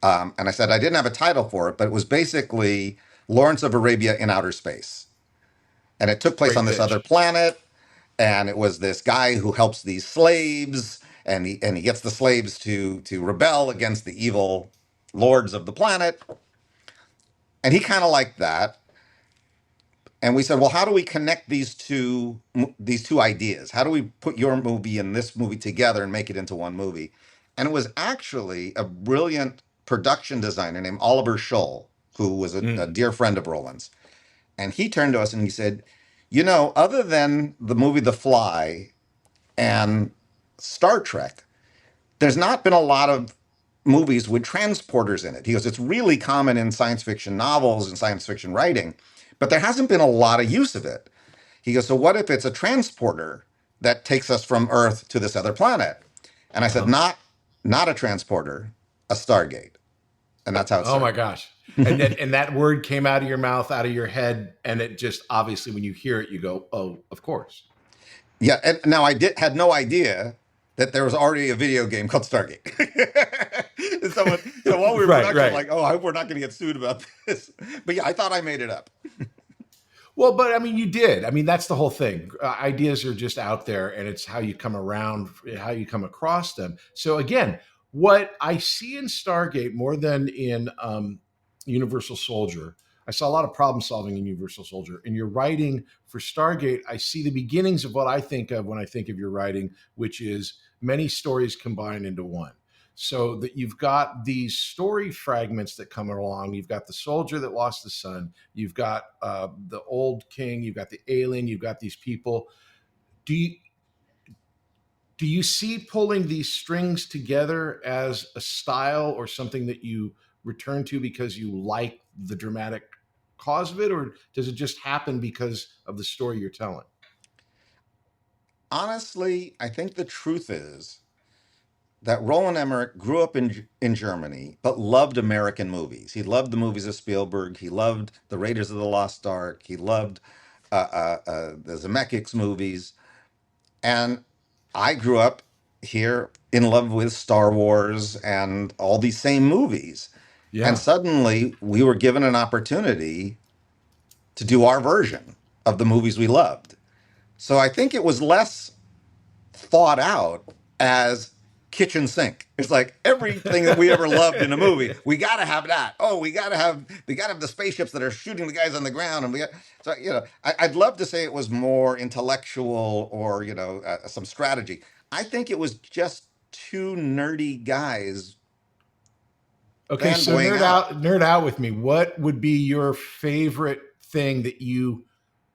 S3: And I said I didn't have a title for it, but it was basically Lawrence of Arabia in outer space. And it took place on this other planet. And it was this guy who helps these slaves. And he gets the slaves to rebel against the evil lords of the planet. And he kind of liked that. And we said, well, how do we connect these two ideas? How do we put your movie and this movie together and make it into one movie? And it was actually a brilliant production designer named Oliver Scholl, who was a dear friend of Roland's. And he turned to us and he said, other than the movie The Fly and Star Trek, there's not been a lot of movies with transporters in it. He goes, it's really common in science fiction novels and science fiction writing, but there hasn't been a lot of use of it. He goes, so what if it's a transporter that takes us from Earth to this other planet? And I said, not a transporter, a Stargate. And that's how it
S5: Oh my
S3: started.
S5: gosh. And that word came out of your mouth, out of your head, and it just obviously when you hear it, you go, "Oh, of course."
S3: Yeah, and now had no idea that there was already a video game called Stargate. So while we were in
S5: Right,
S3: production, I'm
S5: right.
S3: like, oh, I hope we're not going to get sued about this. But yeah, I thought I made it up.
S5: Well, but I mean, you did. I mean, that's the whole thing. Ideas are just out there, and it's how you come around, how you come across them. So again, what I see in Stargate more than in Universal Soldier, I saw a lot of problem solving in Universal Soldier. In your writing for Stargate, I see the beginnings of what I think of when I think of your writing, which is many stories combined into one. So that you've got these story fragments that come along. You've got the soldier that lost the son. You've got the old king. You've got the alien. You've got these people. Do you do you see pulling these strings together as a style or something that you return to because you like the dramatic cause of it, or does it just happen because of the story you're telling?
S3: Honestly, I think the truth is that Roland Emmerich grew up in Germany, but loved American movies. He loved the movies of Spielberg. He loved the Raiders of the Lost Ark. He loved the Zemeckis movies. And I grew up here in love with Star Wars and all these same movies. And
S5: Yeah.
S3: suddenly we were given an opportunity to do our version of the movies we loved. So I think it was less thought out as kitchen sink. It's like everything that we ever loved in a movie, we got to have that. Oh, we got to have the spaceships that are shooting the guys on the ground, and so I'd love to say it was more intellectual or some strategy. I think it was just two nerdy guys
S5: Okay, so
S3: fanboying out.
S5: nerd out with me. What would be your favorite thing that you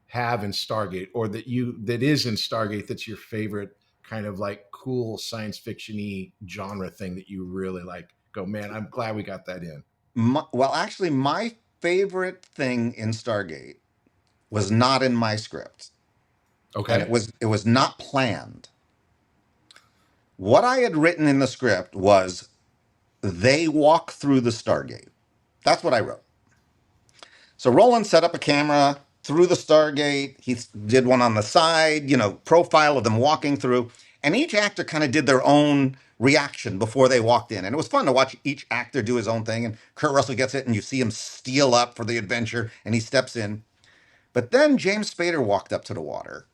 S5: have in Stargate, or that is in Stargate, that's your favorite kind of like cool science fiction-y genre thing that you really like? Go, man, I'm glad we got that in.
S3: Actually, my favorite thing in Stargate was not in my script, and it
S5: Okay.
S3: was not planned. What I had written in the script was they walk through the Stargate. That's what I wrote. So Roland set up a camera through the Stargate. He did one on the side, profile of them walking through. And each actor kind of did their own reaction before they walked in. And it was fun to watch each actor do his own thing. And Kurt Russell gets it, and you see him steel up for the adventure, and he steps in. But then James Spader walked up to the water,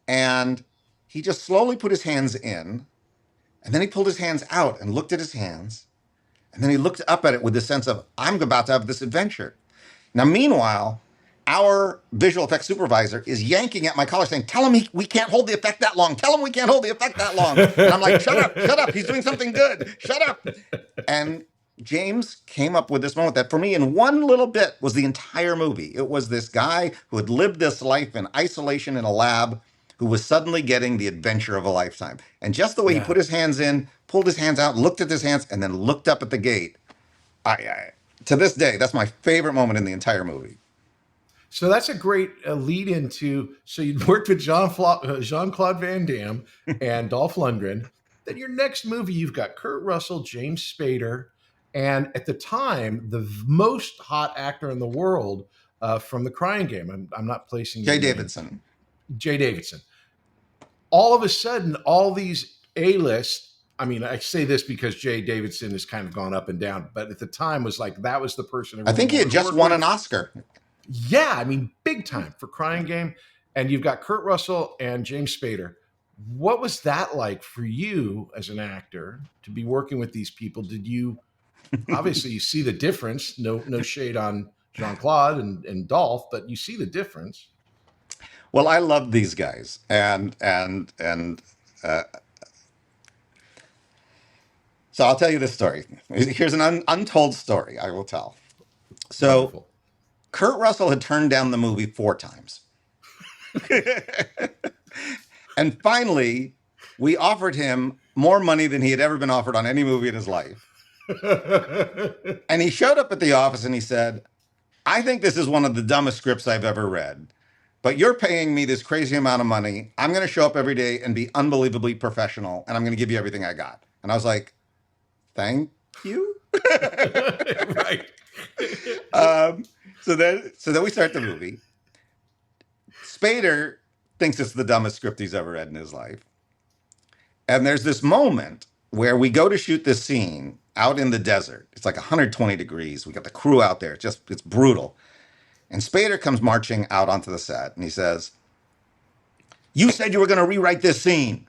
S3: and he just slowly put his hands in, and then he pulled his hands out and looked at his hands. And then he looked up at it with the sense of, I'm about to have this adventure. Now, meanwhile, our visual effects supervisor is yanking at my collar saying, tell him we can't hold the effect that long. Tell him we can't hold the effect that long. And I'm like, shut up. He's doing something good. Shut up. And James came up with this moment that for me in one little bit was the entire movie. It was this guy who had lived this life in isolation in a lab who was suddenly getting the adventure of a lifetime. And just the way he
S5: Yeah.
S3: put his hands in, pulled his hands out, looked at his hands, and then looked up at the gate. To this day, that's my favorite moment in the entire movie.
S5: So that's a great lead into. So you worked with Jean Claude Van Damme and Dolph Lundgren. Then your next movie, you've got Kurt Russell, James Spader, and at the time, the most hot actor in the world from The Crying Game. I'm not placing your
S3: Jay
S5: name.
S3: Davidson.
S5: Jay Davidson. All of a sudden, all these A-list. I mean, I say this because Jay Davidson has kind of gone up and down, but at the time was like that was the person.
S3: I think he had just won an Oscar.
S5: Yeah, I mean, big time for Crying Game. And you've got Kurt Russell and James Spader. What was that like for you as an actor to be working with these people? Did you obviously you see the difference? No shade on Jean-Claude and Dolph, but you see the difference.
S3: Well, I love these guys, and so I'll tell you this story. Here's an untold story I will tell. So
S5: Wonderful.
S3: Kurt Russell had turned down the movie 4 times. And finally, we offered him more money than he had ever been offered on any movie in his life. And he showed up at the office and he said, I think this is one of the dumbest scripts I've ever read. but you're paying me this crazy amount of money. I'm going to show up every day and be unbelievably professional, and I'm going to give you everything I got. And I was like, thank you.
S5: Right.
S3: So then we start the movie. Spader thinks it's the dumbest script he's ever read in his life. And there's this moment where we go to shoot this scene out in the desert. It's like 120 degrees. We got the crew out there. It's brutal. And Spader comes marching out onto the set and he says, "You said you were going to rewrite this scene.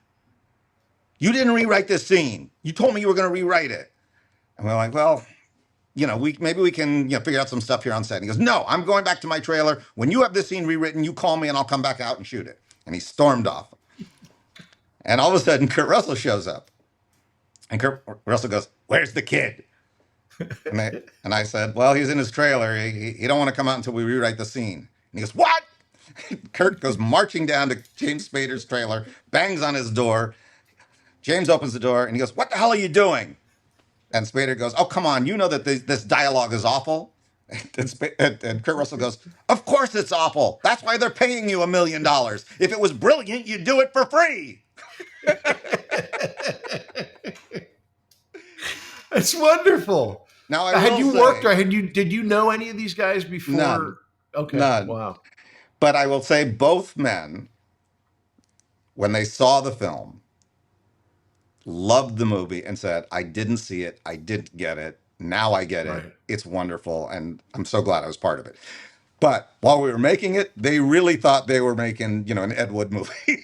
S3: You didn't rewrite this scene. You told me you were going to rewrite it." And we're like, well, maybe we can, figure out some stuff here on set. And he goes, "No, I'm going back to my trailer. When you have this scene rewritten, you call me and I'll come back out and shoot it." And he stormed off. And all of a sudden, Kurt Russell shows up. And Kurt Russell goes, "Where's the kid?" And I said, "Well, he's in his trailer. He don't want to come out until we rewrite the scene." And he goes, "What?" Kurt goes marching down to James Spader's trailer, bangs on his door. James opens the door and he goes, "What the hell are you doing?" And Spader goes, "Oh, come on. You know that this dialogue is awful." And Kurt Russell goes, "Of course it's awful. That's why they're paying you $1 million. If it was brilliant, you'd do it for free."
S5: That's wonderful.
S3: Now,
S5: Had you worked or did you know any of these guys before?
S3: None.
S5: Okay.
S3: None.
S5: Wow.
S3: But I will say both men, when they saw the film, loved the movie and said, "I didn't see it. I didn't get it. Now I get it.
S5: Right.
S3: It's wonderful. And I'm so glad I was part of it." But while we were making it, they really thought they were making, an Ed Wood movie.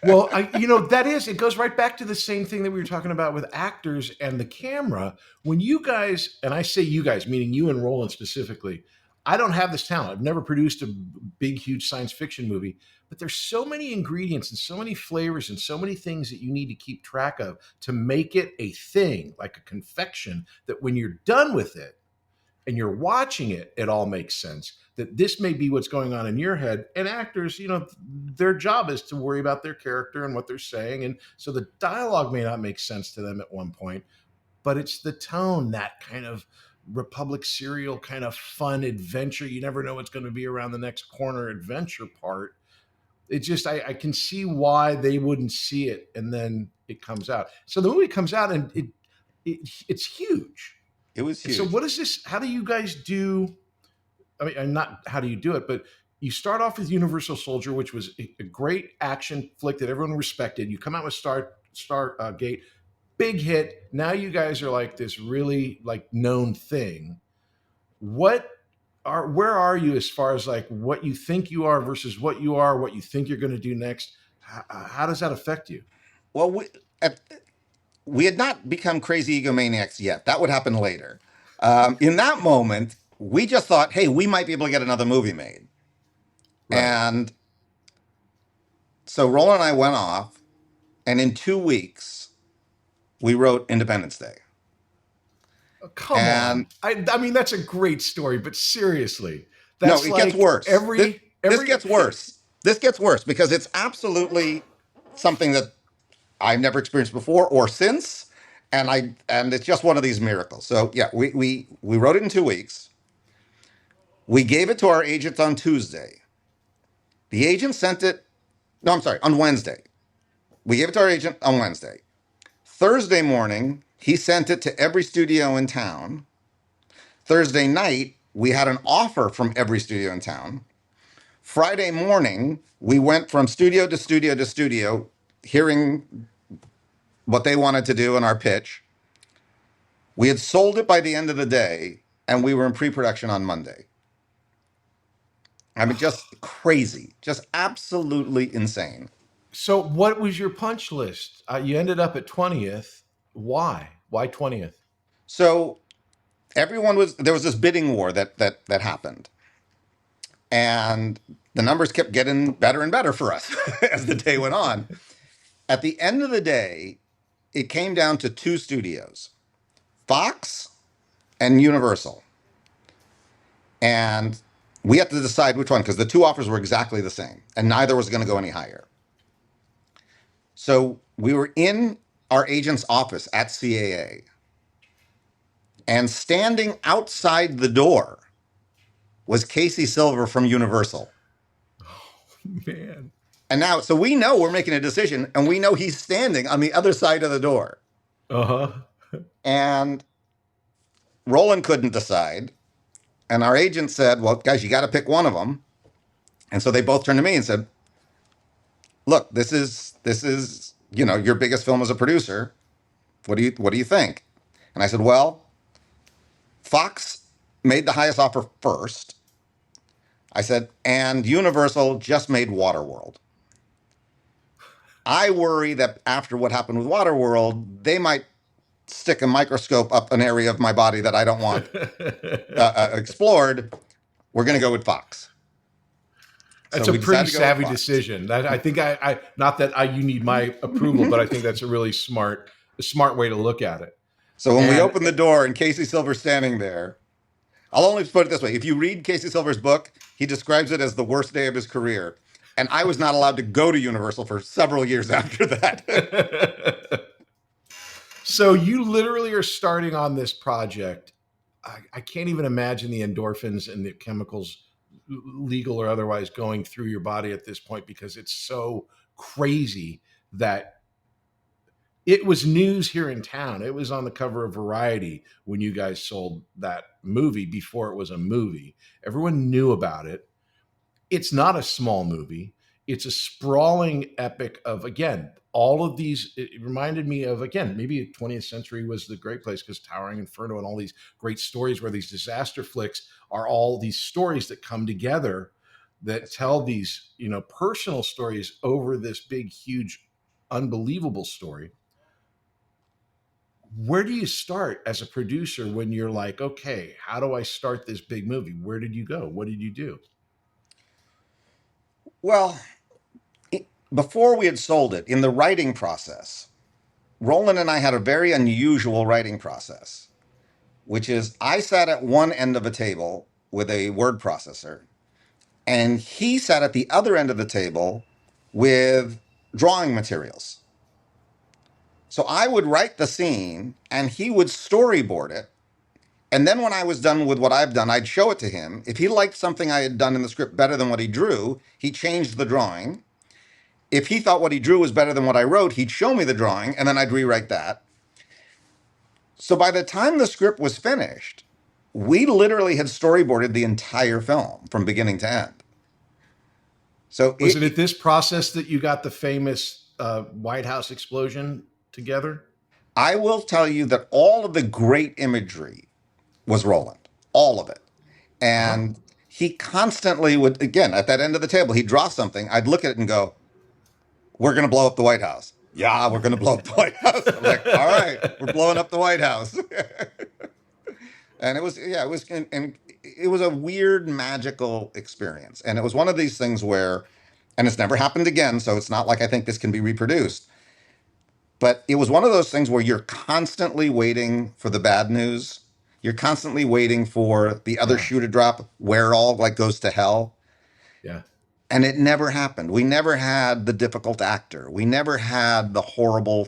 S5: Well, it goes right back to the same thing that we were talking about with actors and the camera. When you guys, and I say you guys, meaning you and Roland specifically, I don't have this talent. I've never produced a big, huge science fiction movie, but there's so many ingredients and so many flavors and so many things that you need to keep track of to make it a thing, like a confection, that when you're done with it and you're watching it, it all makes sense. That this may be what's going on in your head. And actors, their job is to worry about their character and what they're saying. And so the dialogue may not make sense to them at one point, but it's the tone, that kind of Republic serial kind of fun adventure. You never know what's going to be around the next corner adventure part. It just, I can see why they wouldn't see it. And then it comes out. So the movie comes out and it's huge.
S3: It was huge.
S5: So what is this? How do you guys do? I mean, not how do you do it, but you start off with Universal Soldier, which was a great action flick that everyone respected. You come out with Stargate, big hit. Now you guys are like this really known thing. Where are you as far as what you think you are versus what you are, what you think you're going to do next? How does that affect you?
S3: Well, we had not become crazy egomaniacs yet. That would happen later. In that moment, we just thought, hey, we might be able to get another movie made. Right. And so Roland and I went off, and in 2 weeks, we wrote Independence Day.
S5: Oh, come on. I mean, that's a great story, but seriously.
S3: No, it gets worse. This gets worse. This gets worse because it's absolutely something that I've never experienced before or since. And it's just one of these miracles. So yeah, we wrote it in 2 weeks. We gave it to our agent on Tuesday. The agent sent it, no, I'm sorry, on Wednesday. We gave it to our agent on Wednesday. Thursday morning, he sent it to every studio in town. Thursday night, we had an offer from every studio in town. Friday morning, we went from studio to studio to studio, hearing what they wanted to do in our pitch. We had sold it by the end of the day, and we were in pre-production on Monday. I mean, just crazy, just absolutely insane.
S5: So what was your punch list? You ended up at 20th. Why? Why 20th?
S3: So there was this bidding war that happened. And the numbers kept getting better and better for us as the day went on. At the end of the day, it came down to 2 studios, Fox and Universal. And we had to decide which one, because the 2 offers were exactly the same, and neither was going to go any higher. So we were in our agent's office at CAA, and standing outside the door was Casey Silver from Universal.
S5: Man.
S3: And now, so we know we're making a decision, and we know he's standing on the other side of the door.
S5: Uh-huh.
S3: And Roland couldn't decide. And our agent said, well, guys, you got to pick one of them. And so they both turned to me and said, look, this is, your biggest film as a producer. What do you think? And I said, well, Fox made the highest offer first. I said, and Universal just made Waterworld. I worry that after what happened with Waterworld, they might stick a microscope up an area of my body that I don't want explored. We're going to go with Fox.
S5: That's
S3: So
S5: a
S3: we
S5: pretty
S3: decided to go with
S5: savvy
S3: Fox.
S5: decision. That I think I not that you need my approval, but I think that's a really smart way to look at it.
S3: So when we
S5: And-
S3: open the door and Casey Silver's standing there, I'll only put it this way. If you read Casey Silver's book, he describes it as the worst day of his career. And I was not allowed to go to Universal for several years after that.
S5: So you literally are starting on this project. I can't even imagine the endorphins and the chemicals, legal or otherwise, going through your body at this point, because it's so crazy that it was news here in town. It was on the cover of Variety when you guys sold that movie before it was a movie. Everyone knew about it. It's not a small movie. It's a sprawling epic of, again, all of these. It reminded me of, again, maybe 20th Century was the great place, because Towering Inferno and all these great stories where these disaster flicks are all these stories that come together that tell these, personal stories over this big, huge, unbelievable story. Where do you start as a producer when you're like, okay, how do I start this big movie? Where did you go? What did you do?
S3: Well, before we had sold it, in the writing process, Roland and I had a very unusual writing process, which is I sat at one end of a table with a word processor, and he sat at the other end of the table with drawing materials. So I would write the scene and he would storyboard it. And then when I was done with what I've done, I'd show it to him. If he liked something I had done in the script better than what he drew, he changed the drawing. If he thought what he drew was better than what I wrote, he'd show me the drawing and then I'd rewrite that. So by the time the script was finished, we literally had storyboarded the entire film from beginning to end. So
S5: Was it at this process that you got the famous White House explosion together?
S3: I will tell you that all of the great imagery was Roland, all of it. And he constantly would, again, at that end of the table, he'd draw something. I'd look at it and go, we're going to blow up the White House. Yeah, we're going to blow up the White House. I'm like, all right, we're blowing up the White House. And it was a weird, magical experience. And it was one of these things where, and it's never happened again, so it's not like I think this can be reproduced. But it was one of those things where you're constantly waiting for the bad news. You're constantly waiting for the other shoe to drop, where it all goes to hell.
S5: Yeah.
S3: And it never happened. We never had the difficult actor. We never had the horrible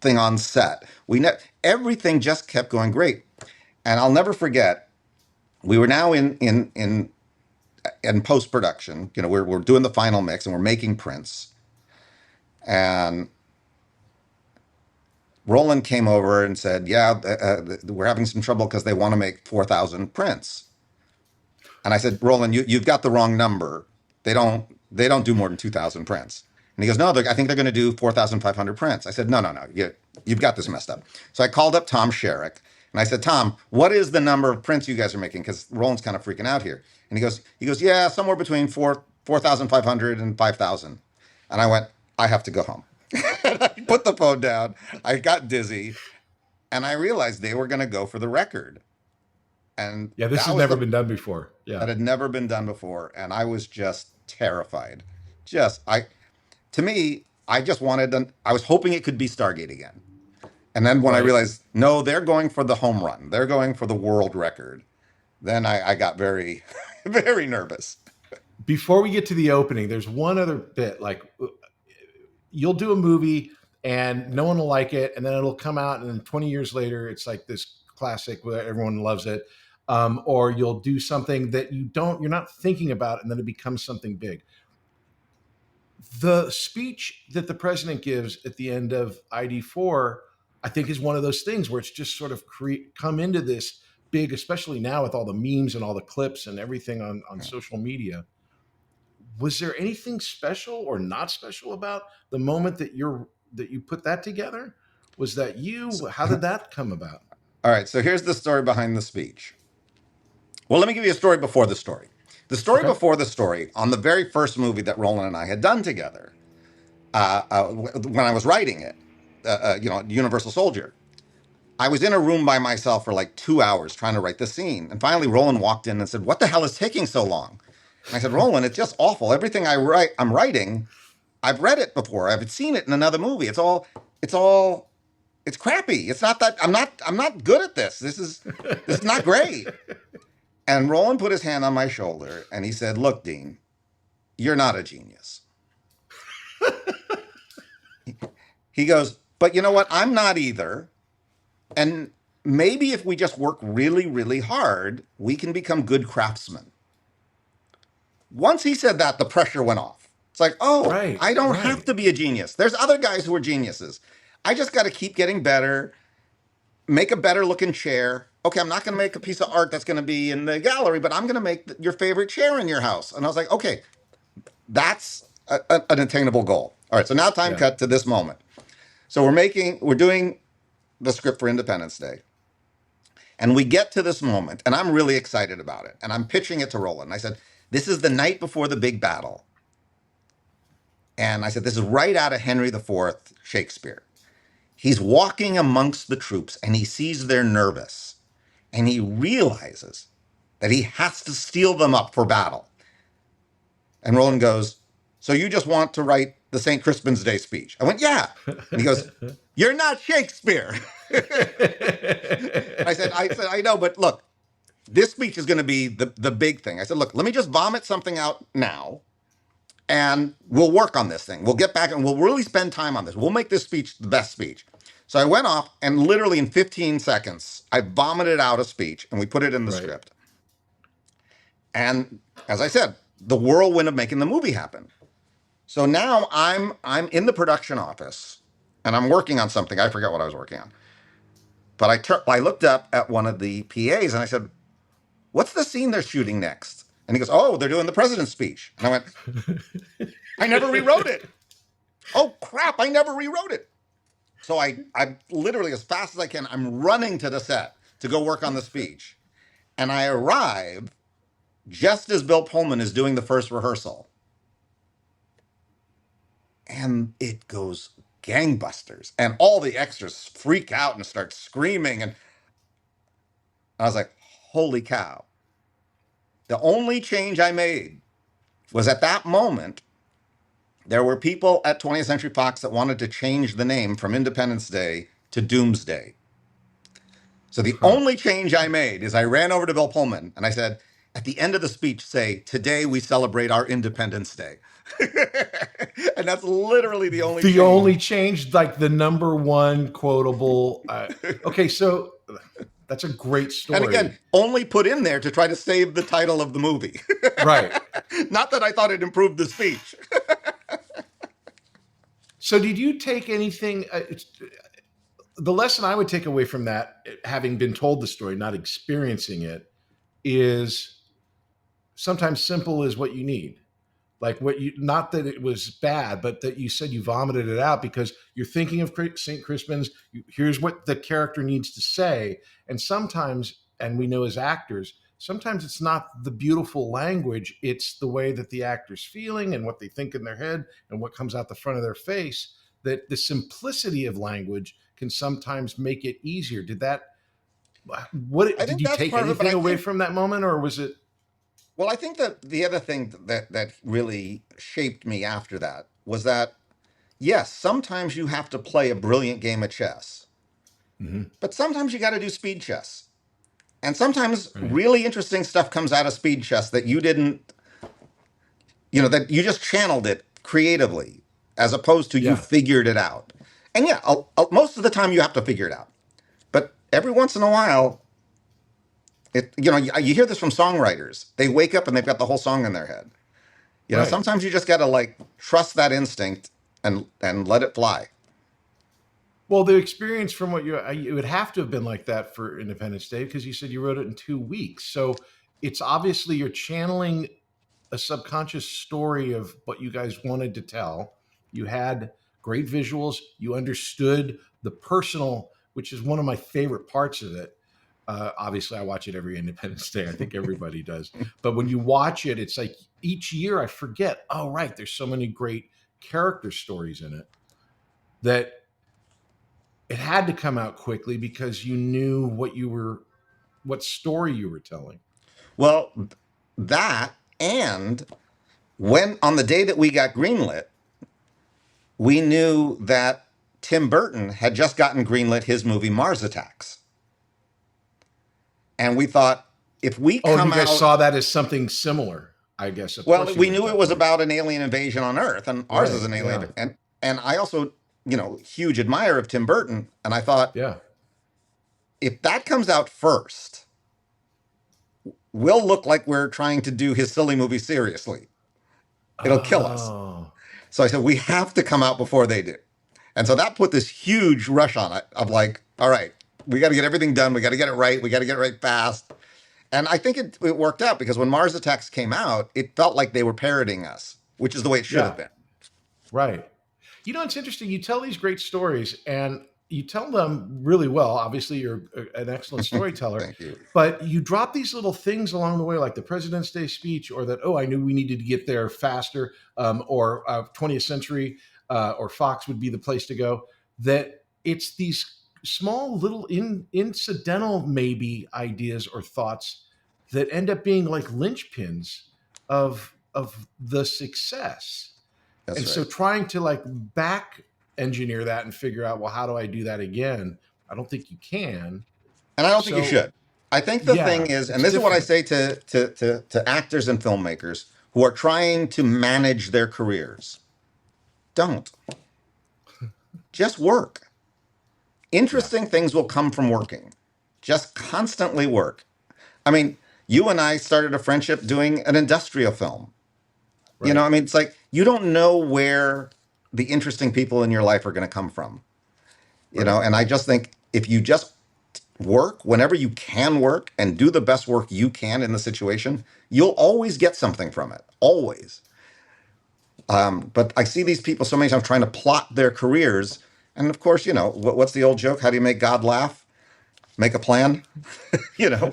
S3: thing on set. Everything just kept going great. And I'll never forget, we were now in post-production. We're doing the final mix and we're making prints. And Roland came over and said, yeah, we're having some trouble because they want to make 4,000 prints. And I said, Roland, you've got the wrong number. They don't do more than 2,000 prints. And he goes, no, I think they're going to do 4,500 prints. I said, no, you've got this messed up. So I called up Tom Sherrick and I said, Tom, what is the number of prints you guys are making? Because Roland's kind of freaking out here. And he goes, yeah, somewhere between 4,500 and 5,000. And I went, I have to go home. And I put the phone down. I got dizzy, and I realized they were going to go for the record. And
S5: yeah, this has never been done before. Yeah,
S3: that had never been done before, and I was just terrified. I just wanted. I was hoping it could be Stargate again, and then when I realized no, they're going for the home run. They're going for the world record. Then I got very, very nervous.
S5: Before we get to the opening, there's one other bit. You'll do a movie and no one will like it, and then it'll come out, and then 20 years later, it's like this classic where everyone loves it. Or you'll do something that you're not thinking about, and then it becomes something big. The speech that the president gives at the end of ID4, I think, is one of those things where it's just sort of come into this big, especially now with all the memes and all the clips and everything on social media. Was there anything special or not special about the moment that you put that together? Was that you? How did that come about?
S3: All right, so here's the story behind the speech. Well, let me give you a story before the story. The story
S5: Okay.
S3: before the story, on the very first movie that Roland and I had done together, when I was writing it, Universal Soldier, I was in a room by myself for like 2 hours trying to write the scene. And finally, Roland walked in and said, "What the hell is taking so long?" And I said, "Roland, it's just awful. Everything I'm writing, I've read it before. I've seen it in another movie. It's crappy. It's not that I'm not good at this. This is not great." And Roland put his hand on my shoulder and he said, "Look, Dean, you're not a genius." He goes, "But you know what? I'm not either. And maybe if we just work really, really hard, we can become good craftsmen." Once he said that, the pressure went off. It's like, oh,
S5: Right,
S3: I don't have
S5: right.
S3: to be a genius. There's other guys who are geniuses. I just got to keep getting better, make a better looking chair. Okay, I'm not going to make a piece of art that's going to be in the gallery, but I'm going to make your favorite chair in your house. And I was like, okay, that's an attainable goal. All right, so now time
S5: Yeah.
S3: cut to this moment. So we're doing the script for Independence Day. And we get to this moment, and I'm really excited about it. And I'm pitching it to Roland. I said, this is the night before the big battle. And I said, this is right out of Henry IV, Shakespeare. He's walking amongst the troops, and he sees they're nervous. And he realizes that he has to steel them up for battle. And Roland goes, "So you just want to write the St. Crispin's Day speech?" I went, "Yeah." And he goes, "You're not Shakespeare." I said, "I know, but look, this speech is going to be the big thing." I said, "Look, let me just vomit something out now, and we'll work on this thing. We'll get back and we'll really spend time on this. We'll make this speech the best speech." So I went off and literally in 15 seconds, I vomited out a speech and we put it in the
S5: Right.
S3: script. And as I said, the whirlwind of making the movie happen. So now I'm in the production office and I'm working on something. I forget what I was working on. But I looked up at one of the PAs and I said, "What's the scene they're shooting next?" And he goes, "Oh, they're doing the president's speech." And I went, "I never rewrote it. Oh crap, I never rewrote it." So I literally, as fast as I can, I'm running to the set to go work on the speech. And I arrive just as Bill Pullman is doing the first rehearsal. And it goes gangbusters. And all the extras freak out and start screaming. And I was like, holy cow. The only change I made was at that moment, there were people at 20th Century Fox that wanted to change the name from Independence Day to Doomsday. So the only change I made is I ran over to Bill Pullman and I said, at the end of the speech, say, "Today we celebrate our Independence Day." And that's literally the only
S5: The
S3: change.
S5: only change, like the number one quotable. Okay, so that's a great story.
S3: And again, only put in there to try to save the title of the movie.
S5: Right.
S3: Not that I thought it improved the speech.
S5: So did you take anything? The lesson I would take away from that, having been told the story, not experiencing it, is sometimes simple is what you need. Like not that it was bad, but that you said you vomited it out because you're thinking of St. Crispin's. Here's what the character needs to say. And sometimes, and we know as actors, sometimes it's not the beautiful language. It's the way that the actor's feeling and what they think in their head and what comes out the front of their face, that the simplicity of language can sometimes make it easier. Did you take anything away from that moment, or was it?
S3: Well, I think that the other thing that really shaped me after that was that, yes, sometimes you have to play a brilliant game of chess, but sometimes you got to do speed chess. And sometimes
S5: Right.
S3: really interesting stuff comes out of speed chess that you didn't, that you just channeled it creatively as opposed to you
S5: Yeah.
S3: figured it out. And yeah, most of the time you have to figure it out. But every once in a while, you hear this from songwriters. They wake up and they've got the whole song in their head. You know,
S5: Right.
S3: sometimes you just got to like trust that instinct and let it fly.
S5: Well, the experience from what it would have to have been like that for Independence Day because you said you wrote it in 2 weeks. So it's obviously you're channeling a subconscious story of what you guys wanted to tell. You had great visuals. You understood the personal, which is one of my favorite parts of it. Obviously, I watch it every Independence Day. I think everybody does. But when you watch it, it's like each year I forget, oh, right, there's so many great character stories in it that it had to come out quickly because you knew what story you were telling.
S3: Well, that and when on the day that we got greenlit, we knew that Tim Burton had just gotten greenlit his movie Mars Attacks. And we thought, if we
S5: Oh, and
S3: come
S5: you guys
S3: out,
S5: saw that as something similar, I guess. Of
S3: well,
S5: course you
S3: we
S5: would at
S3: knew it
S5: that
S3: was
S5: point.
S3: about an alien invasion on Earth, and ours is
S5: Right.
S3: an
S5: Yeah.
S3: alien. And I also, huge admirer of Tim Burton. And I thought,
S5: Yeah.
S3: if that comes out first, we'll look like we're trying to do his silly movie seriously. It'll kill us.
S5: Oh.
S3: So I said, we have to come out before they do. And so that put this huge rush on it of like, all right, we got to get everything done. We got to get it right. We got to get it right fast. And I think it worked out because when Mars Attacks came out, it felt like they were parodying us, which is the way it should
S5: Yeah.
S3: have been.
S5: Right. You know, it's interesting. You tell these great stories and you tell them really well. Obviously, you're an excellent storyteller,
S3: Thank you.
S5: but you drop these little things along the way, like the President's Day speech, or that, oh, I knew we needed to get there faster, or 20th Century or Fox would be the place to go. That it's these small little incidental, maybe ideas or thoughts that end up being like linchpins of the success.
S3: That's
S5: And so
S3: right.
S5: trying to like back engineer that and figure out, well, how do I do that again? I don't think you can.
S3: And I don't think you
S5: So
S3: should. I think the thing
S5: yeah,
S3: is, and
S5: it's
S3: this is what I
S5: different.
S3: say to actors and filmmakers who are trying to manage their careers, don't. Just work.
S5: Yeah.
S3: Interesting things will come from working. Just constantly work. I mean, you and I started a friendship doing an industrial film.
S5: Right.
S3: I mean, it's like you don't know where the interesting people in your life are going to come from.
S5: Right.
S3: And I just think if you just work whenever you can work and do the best work you can in the situation, you'll always get something from it. Always. But I see these people so many times trying to plot their careers. And of course, what's the old joke? How do you make God laugh? Make a plan, you know?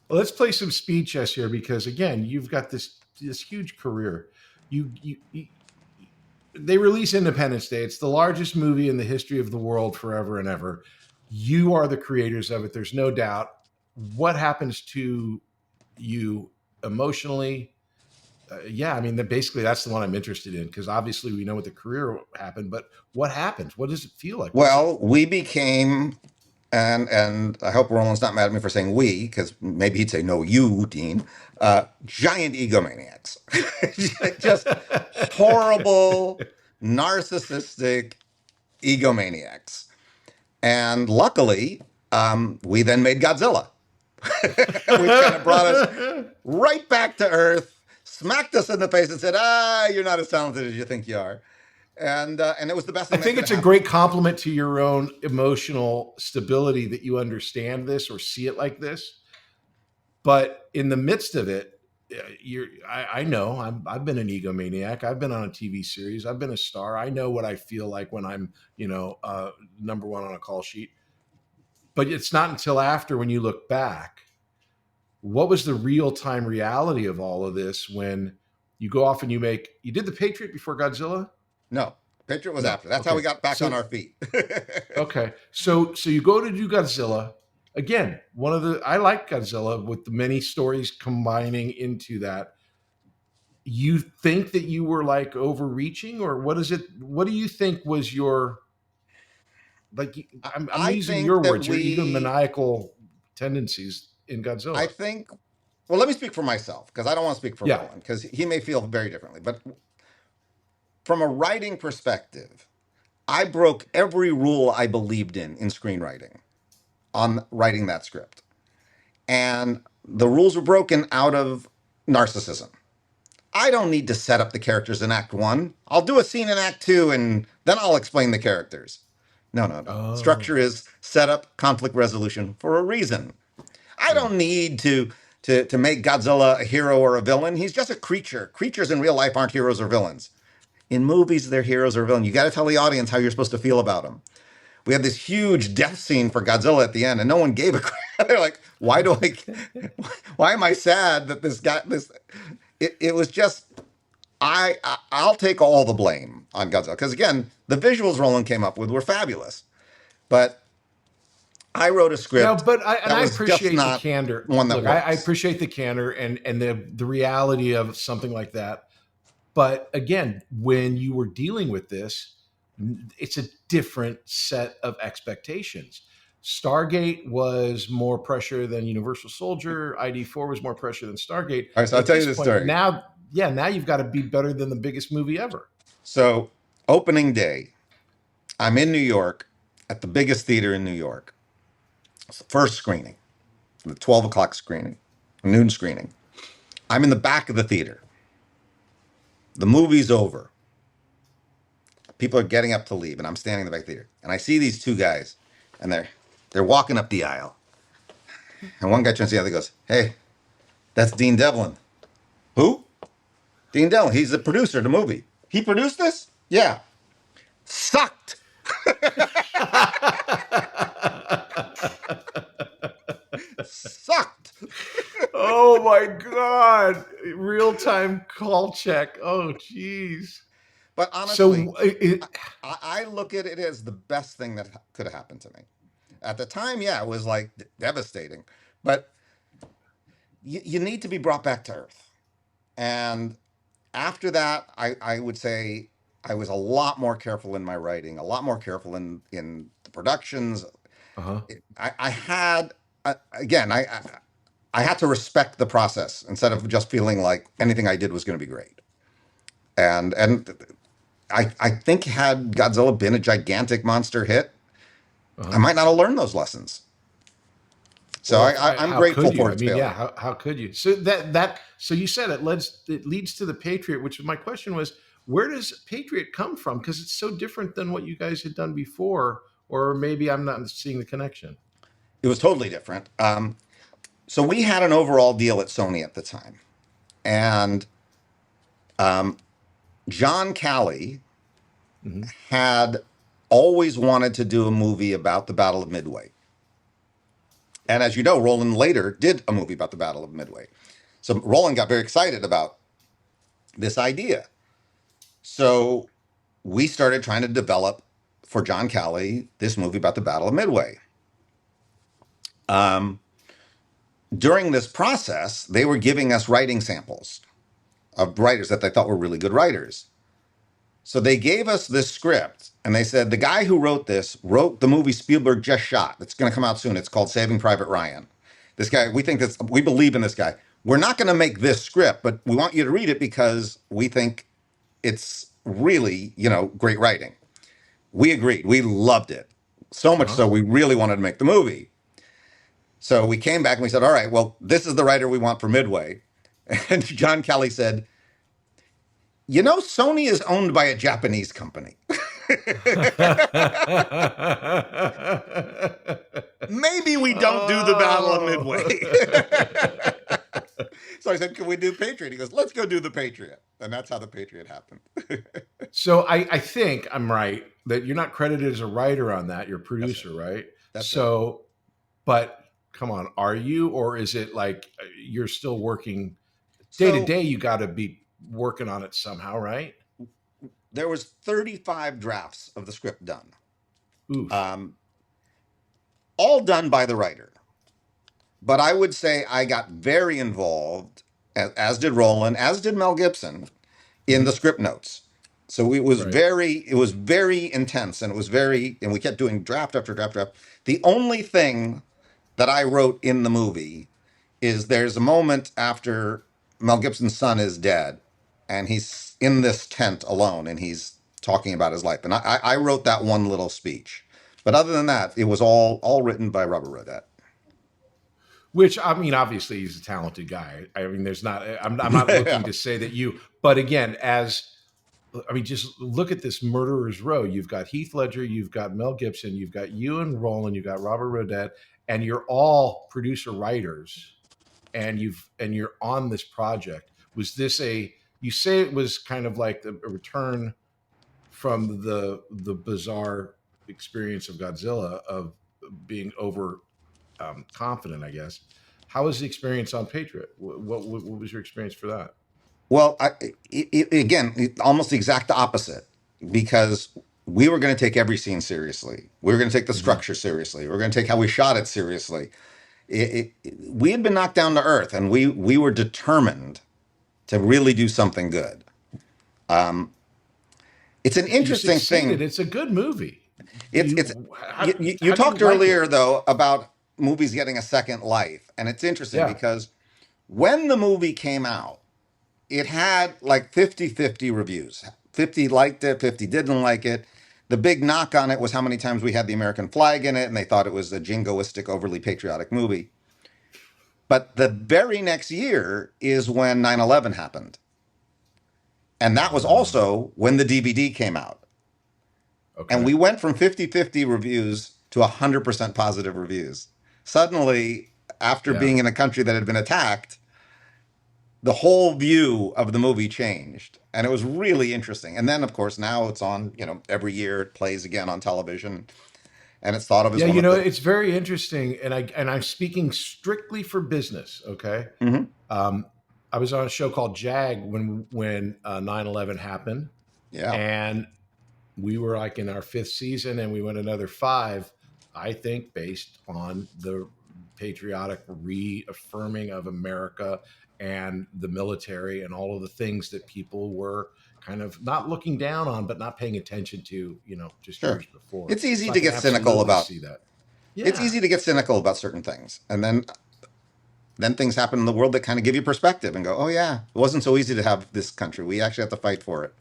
S5: Well, let's play some speed chess here because again, you've got this huge career. You they release Independence Day. It's the largest movie in the history of the world forever and ever. You are the creators of it. There's no doubt. What happens to you emotionally? Yeah, I mean, basically, that's the one I'm interested in because obviously we know what the career happened, but what happened? What does it feel like? What is it?
S3: Well, we became, and I hope Roland's not mad at me for saying we, because maybe he'd say, no, you, Dean, giant egomaniacs. Just horrible, narcissistic egomaniacs. And luckily, we then made Godzilla, which kind of brought us right back to Earth, smacked us in the face, and said, you're not as talented as you think you are. And it was the best
S5: I
S3: thing that
S5: think
S3: could
S5: it's a
S3: have
S5: great
S3: happened.
S5: compliment to your own emotional stability that you understand this or see it like this. But in the midst of it, I know I've been an egomaniac. I've been on a TV series. I've been a star. I know what I feel like when I'm, number one on a call sheet. But it's not until after when you look back, what was the real time reality of all of this when you go off and you did the Patriot before Godzilla?
S3: No, Patriot was
S5: No.
S3: after. That's how we
S5: Okay.
S3: got back on
S5: So
S3: our feet.
S5: okay. So you go to do Godzilla. Again, I like Godzilla with the many stories combining into that. You think that you were like overreaching, or what is it? What do you think was your like? I'm
S3: I
S5: using
S3: think
S5: your
S3: that
S5: words, your egomaniacal tendencies in
S3: I
S5: Godzilla.
S3: think, well, let me speak for myself because I don't want to speak for
S5: Yeah.
S3: Roland because he may feel very differently. But from a writing perspective, I broke every rule I believed in screenwriting on writing that script. And the rules were broken out of narcissism. I don't need to set up the characters in Act One. I'll do a scene in Act Two, and then I'll explain the characters. No, no, no.
S5: Oh,
S3: Structure is setup, conflict resolution for a reason. I
S5: yeah.
S3: don't need to make Godzilla a hero or a villain. He's just a creature. Creatures in real life aren't heroes or villains. In movies, they're heroes or villains. You got to tell the audience how you're supposed to feel about them. We had this huge death scene for Godzilla at the end, and no one gave a crap. They're like, why am I sad that this guy, this, it was just, I'll take all the blame on Godzilla. Because again, the visuals Roland came up with were fabulous. But I wrote a
S5: No,
S3: script
S5: but
S3: that
S5: I
S3: was just
S5: appreciate the
S3: not
S5: candor.
S3: one that
S5: Look, I
S3: works.
S5: appreciate the candor and the reality of something like that. But again, when you were dealing with this, it's a different set of expectations. Stargate was more pressure than Universal Soldier. ID4 was more pressure than Stargate.
S3: All right, so I'll
S5: At
S3: tell you
S5: this
S3: this
S5: point,
S3: story.
S5: now, yeah, now you've got to be better than the biggest movie ever.
S3: So, opening day, I'm in New York at the biggest theater in New York. It's the first screening, the 12 o'clock screening, noon screening. I'm in the back of the theater. The movie's over. People are getting up to leave, and I'm standing in the back of the theater. And I see these two guys, and they're walking up the aisle. And one guy turns to the other and goes, "Hey, that's Dean Devlin." "Who?" "Dean Devlin. He's the producer of the movie." "He produced this?" "Yeah." Sucked. Sucked.
S5: Oh my God. Real time call check. Oh, geez.
S3: But
S5: So,
S3: honestly, I look at it as the best thing that could have happened to me. At the time, yeah, it was like devastating. But you need to be brought back to earth. And after that, I would say I was a lot more careful in my writing, a lot more careful in the productions.
S5: uh-huh.
S3: I had, again, I had to respect the process instead of just feeling like anything I did was going to be great. And I think had Godzilla been a gigantic monster hit, I
S5: Uh-huh.
S3: might not have learned those lessons. So
S5: Well,
S3: I'm
S5: how
S3: grateful
S5: could you?
S3: for
S5: I
S3: its
S5: mean, yeah,
S3: failure.
S5: how could you? So so you said it leads to the Patriot, which my question was, where does Patriot come from? Because it's so different than what you guys had done before, or maybe I'm not seeing the connection.
S3: It was totally different. So we had an overall deal at Sony at the time, and John Calley
S5: Hmm.
S3: had always wanted to do a movie about the Battle of Midway. And as you know, Roland later did a movie about the Battle of Midway. So Roland got very excited about this idea. So we started trying to develop for John Calley this movie about the Battle of Midway. Um, During this process, they were giving us writing samples of writers that they thought were really good writers. So they gave us this script and they said, the guy who wrote this wrote the movie Spielberg just shot. It's going to come out soon. It's called Saving Private Ryan. This guy, we believe in this guy. We're not going to make this script, but we want you to read it because we think it's really, great writing. We agreed. We loved it. So much
S5: Uh-huh.
S3: so we really wanted to make the movie. So we came back and we said, all right, well, this is the writer we want for Midway. And John Kelly said, Sony is owned by a Japanese company. Maybe we don't do the Battle of Midway. So I said, can we do Patriot? He goes, let's go do the Patriot. And that's how the Patriot happened.
S5: So I think I'm right that you're not credited as a writer on that. You're a
S3: That's
S5: producer,
S3: right.
S5: right?
S3: That's right.
S5: So, but come on, are you, or is it like you're still working day to
S3: So
S5: day? You got to be working on it somehow, right?
S3: there was 35 drafts of the script done,
S5: Oof.
S3: um, all done by the writer. But I would say I got very involved, as did Roland, as did Mel Gibson, in the
S5: Mhm.
S3: script notes. So
S5: Right.
S3: it was very intense, and and we kept doing draft after draft draft. The only thing that I wrote in the movie is there's a moment after Mel Gibson's son is dead, and he's in this tent alone, and he's talking about his life. And I wrote that one little speech. But other than that, it was all written by Robert Rodat.
S5: Which, I mean, obviously he's a talented guy. I mean, I'm not looking
S3: Yeah.
S5: to say that but again, just look at this murderer's row. You've got Heath Ledger, you've got Mel Gibson, you've got you and Roland, you've got Robert Rodet, and you're all producer writers, and you're on this project. Was this you say it was kind of like a return from the bizarre experience of Godzilla of being over confident, I guess. How was the experience on Patriot? What was your experience for that?
S3: Well, almost the exact opposite, because we were going to take every scene seriously. We were going to take the structure seriously. We were going to take how we shot it seriously. We had been knocked down to earth, and we were determined to really do something good. It's an interesting thing.
S5: It's a good movie.
S3: You talked earlier, though, about movies getting a second life, and it's interesting because when the movie came out, it had like 50-50 reviews. 50 liked it, 50 didn't like it. The big knock on it was how many times we had the American flag in it, and they thought it was a jingoistic, overly patriotic movie. But the very next year is when 9/11 happened. And that was also when the DVD came out. Okay. And we went from 50-50 reviews to 100% positive reviews. Suddenly, after being in a country that had been attacked, the whole view of the movie changed. And it was really interesting. And then, of course, now it's on, every year it plays again on television. And it's thought of as
S5: it's very interesting. And I'm speaking strictly for business, okay? Mm-hmm. I was on a show called Jag when 9/11 happened.
S3: Yeah.
S5: And we were like in our 5th season, and we went another 5, I think, based on the patriotic reaffirming of America and the military and all of the things that people were kind of not looking down on, but not paying attention to, just years before.
S3: It's easy to get cynical about.
S5: See that.
S3: Yeah. It's easy to get cynical about certain things. And then things happen in the world that kind of give you perspective and go, oh yeah, it wasn't so easy to have this country. We actually have to fight for it.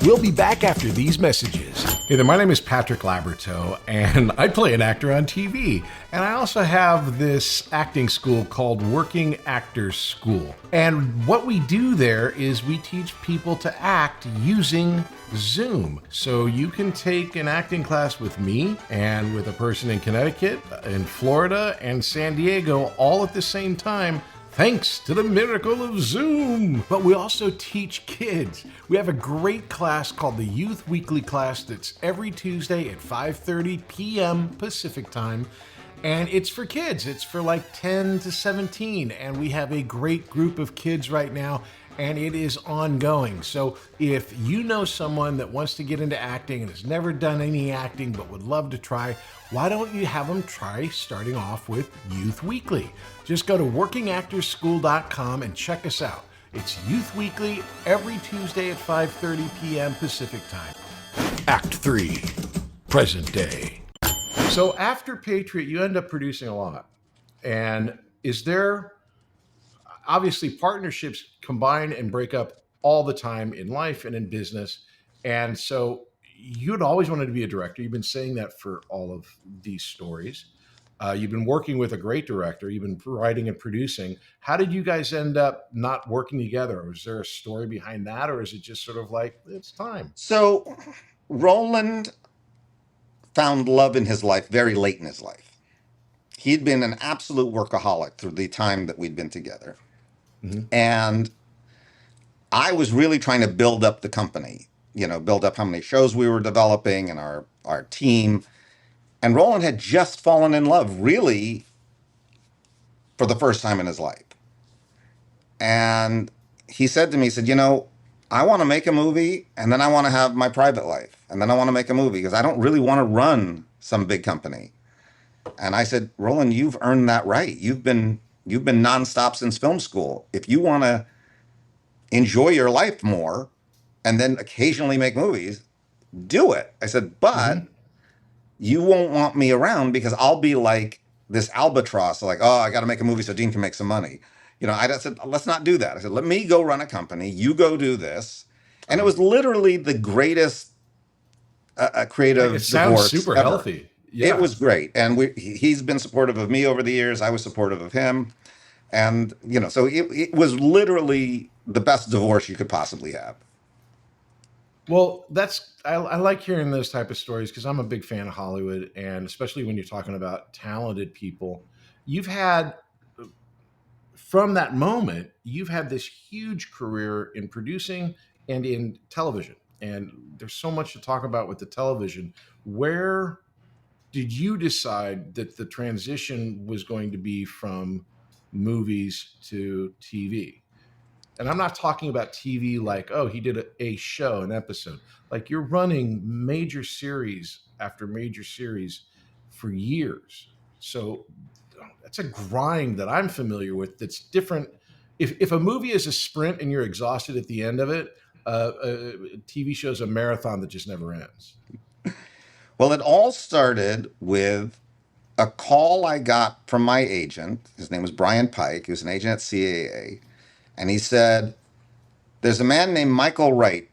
S2: We'll be back after these messages.
S5: Hey there, my name is Patrick Labyorteaux, and I play an actor on TV. And I also have this acting school called Working Actors School. And what we do there is we teach people to act using Zoom. So you can take an acting class with me and with a person in Connecticut, in Florida, and San Diego all at the same time, thanks to the miracle of Zoom. But we also teach kids. We have a great class called the Youth Weekly class that's every Tuesday at 5:30 p.m. Pacific time. And it's for kids. It's for like 10 to 17. And we have a great group of kids right now, and it is ongoing. So if you know someone that wants to get into acting and has never done any acting but would love to try, why don't you have them try starting off with Youth Weekly? Just go to workingactorsschool.com and check us out. It's Youth Weekly every Tuesday at 5:30 p.m. Pacific time.
S2: Act 3, present day.
S5: So after Patriot, you end up producing a lot. And is there, obviously partnerships combine and break up all the time in life and in business. And so you'd always wanted to be a director. You've been saying that for all of these stories. You've been working with a great director. You've been writing and producing. How did you guys end up not working together? Was there a story behind that? Or is it just sort of like, it's time?
S3: So Roland found love in his life very late in his life. He'd been an absolute workaholic through the time that we'd been together. Mm-hmm. And I was really trying to build up the company, build up how many shows we were developing and our team. And Roland had just fallen in love, really, for the first time in his life. And he said to me, I want to make a movie, and then I want to have my private life. And then I want to make a movie because I don't really want to run some big company. And I said, Roland, you've earned that right. You've been nonstop since film school. If you want to enjoy your life more and then occasionally make movies, do it. I said, but you won't want me around because I'll be like this albatross, like, oh, I got to make a movie so Dean can make some money. I said, let's not do that. I said, let me go run a company. You go do this. And it was literally the greatest creative divorce
S5: super
S3: ever.
S5: Healthy.
S3: It
S5: Yeah.
S3: was great. And he's been supportive of me over the years. I was supportive of him. And, so it was literally the best divorce you could possibly have.
S5: Well, I like hearing those type of stories because I'm a big fan of Hollywood, and especially when you're talking about talented people. You've had from that moment, you've had this huge career in producing and in television. And there's so much to talk about with the television. Where did you decide that the transition was going to be from movies to TV? And I'm not talking about TV like, oh, he did a show, an episode. Like you're running major series after major series for years. So that's a grind that I'm familiar with that's different. If a movie is a sprint and you're exhausted at the end of it, a TV show's a marathon that just never ends.
S3: Well, it all started with a call I got from my agent. His name was Brian Pike. He was an agent at CAA. And he said, there's a man named Michael Wright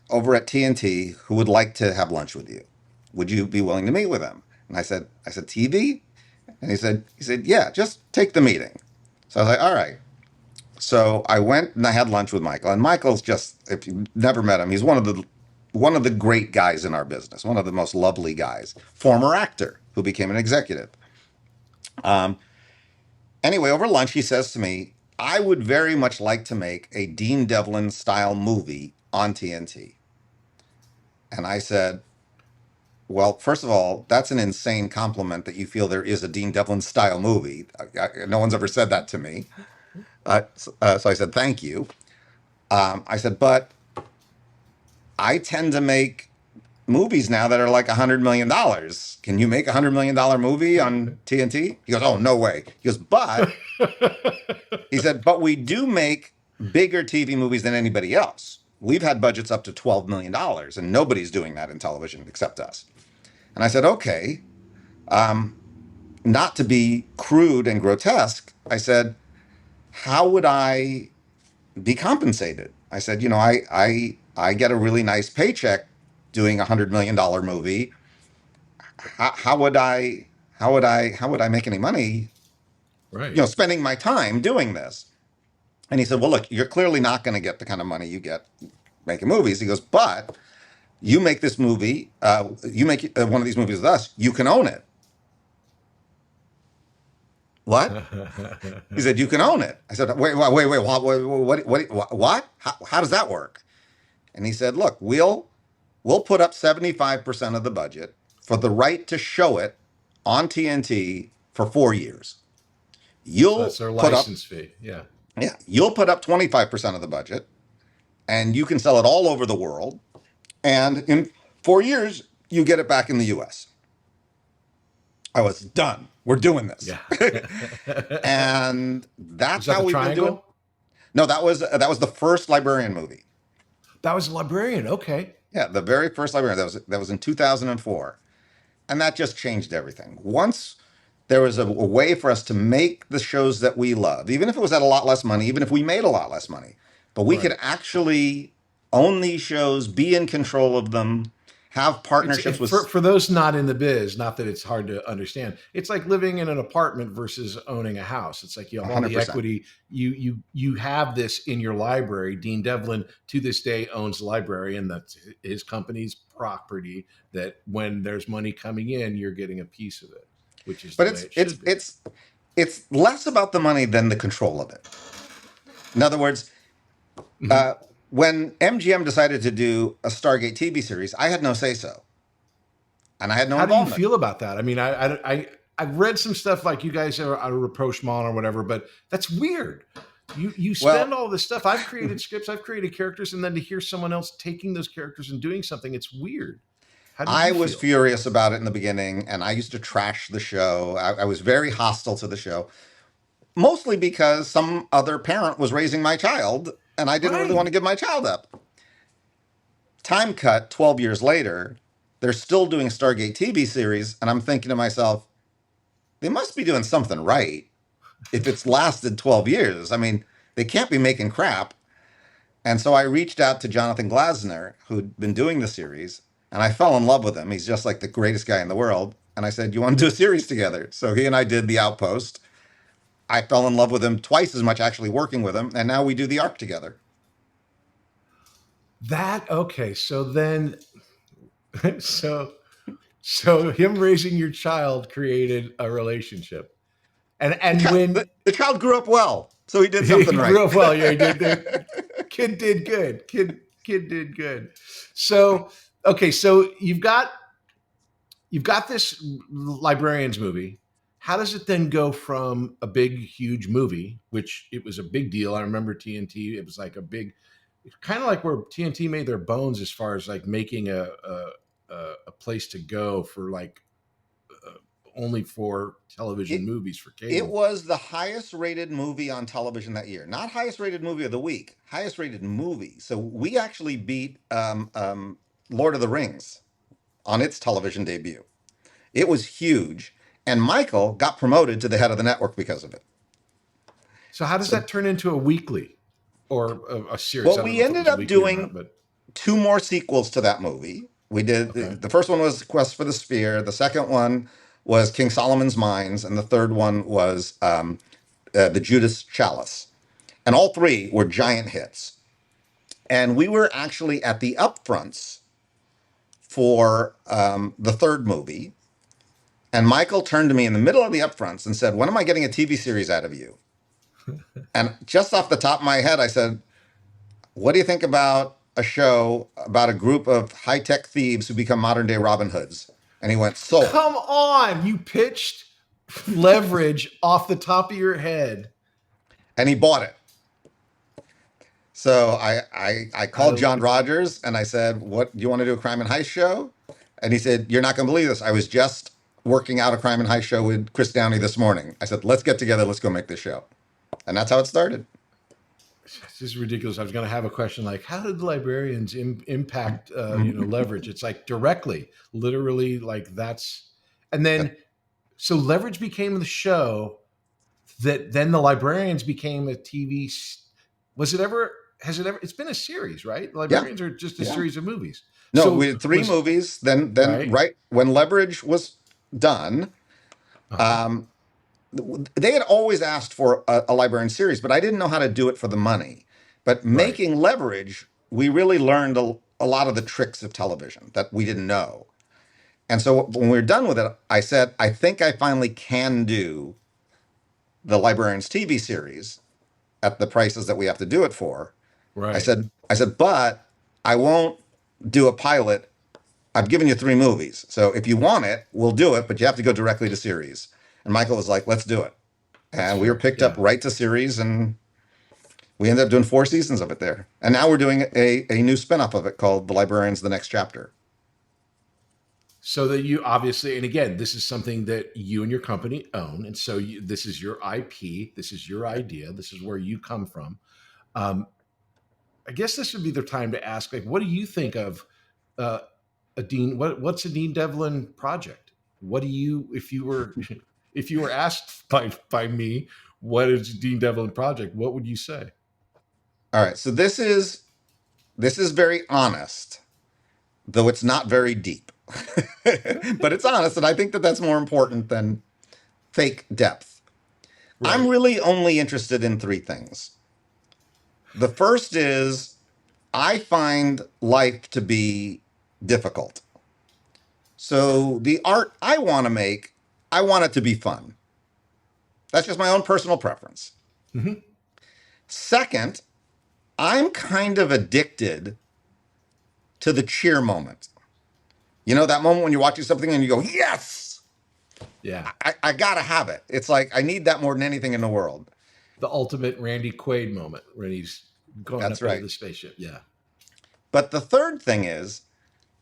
S3: over at TNT who would like to have lunch with you. Would you be willing to meet with him? And I said, TV? And he said, yeah, just take the meeting. So I was like, all right. So I went and I had lunch with Michael. And Michael's just, if you've never met him, he's one of the great guys in our business, one of the most lovely guys, former actor who became an executive. Anyway, over lunch, he says to me, I would very much like to make a Dean Devlin style movie on TNT. And I said, well, first of all, that's an insane compliment that you feel there is a Dean Devlin style movie. No one's ever said that to me. So I said, thank you. I said, but I tend to make movies now that are like $100 million. Can you make $100 million movie on TNT? He goes, oh, no way. He goes, but he said, but we do make bigger TV movies than anybody else. We've had budgets up to $12 million, and nobody's doing that in television except us. And I said, okay, not to be crude and grotesque, I said, how would I be compensated? I said, I get a really nice paycheck doing $100 million movie. How would I make any money?
S5: Right.
S3: Spending my time doing this. And he said, well, look, you're clearly not going to get the kind of money you get making movies. He goes, but you make this movie, you make one of these movies with us, you can own it. What? He said, you can own it. I said, wait, what? How does that work? And he said, look, we'll put up 75% of the budget for the right to show it on TNT for 4 years.
S5: So that's their license fee. Yeah.
S3: Yeah. You'll put up 25% of the budget and you can sell it all over the world. And in 4 years, you get it back in the US. I was done. We're doing this.
S5: Yeah.
S3: And that's
S5: that
S3: how
S5: the
S3: we've been doing.
S5: Triangle?
S3: No, that was the first Librarian movie.
S5: That was Librarian. Okay.
S3: Yeah, the very first Librarian. That was in 2004. And that just changed everything. Once there was a way for us to make the shows that we love, even if it was at a lot less money, even if we made a lot less money, but we could actually own these shows, be in control of them, have partnerships with...
S5: For those not in the biz, not that it's hard to understand, it's like living in an apartment versus owning a house. It's like you have all the
S3: 100%.
S5: equity. You have this in your library. Dean Devlin to this day owns the library, and that's his company's property. That when there's money coming in, you're getting a piece of it, which is.
S3: But it's less about the money than the control of it. In other words, when MGM decided to do a Stargate TV series, I had no say-so. And I had no involvement.
S5: How do you feel about that? I mean, I've read some stuff like you guys are a rapprochement or whatever, but that's weird. You spend all this stuff. I've created scripts, I've created characters, and then to hear someone else taking those characters and doing something, it's weird.
S3: I was furious about it in the beginning, and I used to trash the show. I was very hostile to the show, mostly because some other parent was raising my child, and I didn't really want to give my child up. Time cut, 12 years later, they're still doing a Stargate TV series, and I'm thinking to myself, they must be doing something right if it's lasted 12 years. I mean, they can't be making crap. And so I reached out to Jonathan Glasner, who'd been doing the series, and I fell in love with him. He's just like the greatest guy in the world. And I said, you want to do a series together? So he and I did The Outpost. I fell in love with him twice as much actually working with him. And now we do The Ark together.
S5: That okay. So then, so so him raising your child created a relationship, and when
S3: The child grew up well. So he did
S5: he
S3: something right.
S5: grew up well, yeah, he did. The kid did good. Kid did good. So okay, so you've got this librarians movie. How does it then go from a big, huge movie, which it was a big deal? I remember TNT. It was like a big, kind of like where TNT made their bones as far as like making a place to go for like only for television movies for
S3: It
S5: cable.
S3: was the highest rated movie on television that year. Not highest rated movie of the week, highest rated movie. So we actually beat Lord of the Rings on its television debut. It was huge. And Michael got promoted to the head of the network because of it.
S5: So how does
S3: So,
S5: that turn into a weekly or a series?
S3: well,
S5: I don't know
S3: we
S5: if it
S3: ended
S5: was a
S3: up
S5: weekly or not,
S3: doing
S5: but
S3: two more sequels to that movie. We did
S5: okay.
S3: the first one was Quest for the Sphere. The second one was King Solomon's Mines, and the third one was the Judas Chalice. And all three were giant hits. And we were actually at the upfronts for the third movie. And Michael turned to me in the middle of the upfronts and said, when am I getting a TV series out of you? And just off the top of my head, I said, what do you think about a show about a group of high-tech thieves who become modern-day Robin Hoods? And he went, sold.
S5: Come on, you pitched leverage off the top of your head.
S3: And he bought it. So I called John Rogers and I said, what, do you want to do a crime and heist show? And he said, you're not going to believe this. I was just working out a crime and heist show with Chris Downey this morning. I said, let's get together. Let's go make this show. And that's how it started.
S5: This is ridiculous. I was going to have a question like, how did the librarians impact, leverage? It's like directly, literally, like that's, and then so leverage became the show that then the librarians became a TV. Was it ever? Has it ever? It's been a series, right? The
S3: Yeah.
S5: librarians are just a series of movies.
S3: No,
S5: So
S3: we did three movies. Then
S5: Right.
S3: right when Leverage was done,
S5: Uh-huh.
S3: they had always asked for a librarian series, but I didn't know how to do it for the money. But
S5: Right.
S3: making Leverage, we really learned a lot of the tricks of television that we didn't know. And so when we were done with it, I said, I think I finally can do the Librarians TV series at the prices that we have to do it for.
S5: Right.
S3: I said, but I won't do a pilot. I've given you three movies. So if you want it, we'll do it, but you have to go directly to series. And Michael was like, let's do it.
S5: That's
S3: And we were
S5: fair.
S3: picked up
S5: Yeah.
S3: right to series, and we ended up doing 4 seasons of it there. And now we're doing a new spinoff of it called The Librarians: The Next Chapter.
S5: So that you obviously, and again, this is something that you and your company own, and so this is your IP, this is your idea, this is where you come from. Um, I guess this would be the time to ask, like, what do you think of a Dean? What's a Dean Devlin project? What do you, if you were asked by me, what is Dean Devlin project? What would you say?
S3: All right, so this is very honest, though it's not very deep. But it's honest, and I think that that's more important than fake depth. I'm
S5: Right.
S3: really only interested in three things. The first is I find life to be difficult. So the art I want to make, I want it to be fun. That's just my own personal preference.
S5: Mm-hmm.
S3: Second, I'm kind of addicted to the cheer moment. You know, that moment when you're watching something and you go, yes,
S5: Yeah.
S3: I got to have it. It's like, I need that more than anything in the world.
S5: The ultimate Randy Quaid moment when he's going
S3: That's
S5: up into
S3: right.
S5: the spaceship. Yeah.
S3: But the third thing is,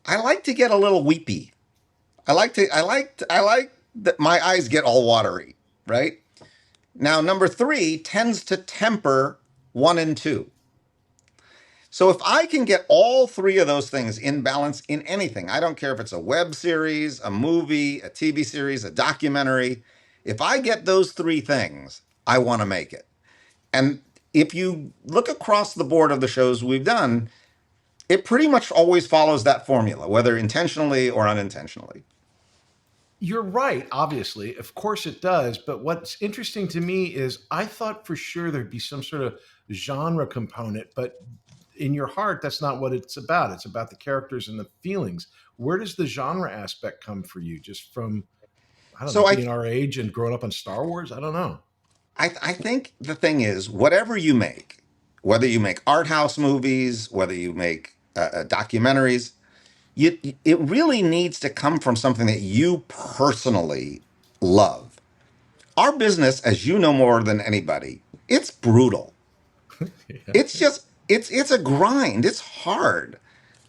S3: I like to get a little weepy. I like that my eyes get all watery, right? Now, number 3 tends to temper 1 and 2. So if I can get all 3 of those things in balance in anything, I don't care if it's a web series, a movie, a TV series, a documentary. If I get those 3 things, I want to make it. And if you look across the board of the shows we've done, it pretty much always follows that formula, whether intentionally or unintentionally.
S5: You're right, obviously. Of course it does. But what's interesting to me is I thought for sure there'd be some sort of genre component, but in your heart, that's not what it's about. It's about the characters and the feelings. Where does the genre aspect come for you? Just from, I don't know,
S3: So
S5: being our age and growing up on Star Wars? I don't know.
S3: I think the thing is, whatever you make, whether you make art house movies, whether you make documentaries, it really needs to come from something that you personally love. Our business, as you know more than anybody, it's brutal.
S5: Yeah.
S3: It's just it's a grind. It's hard.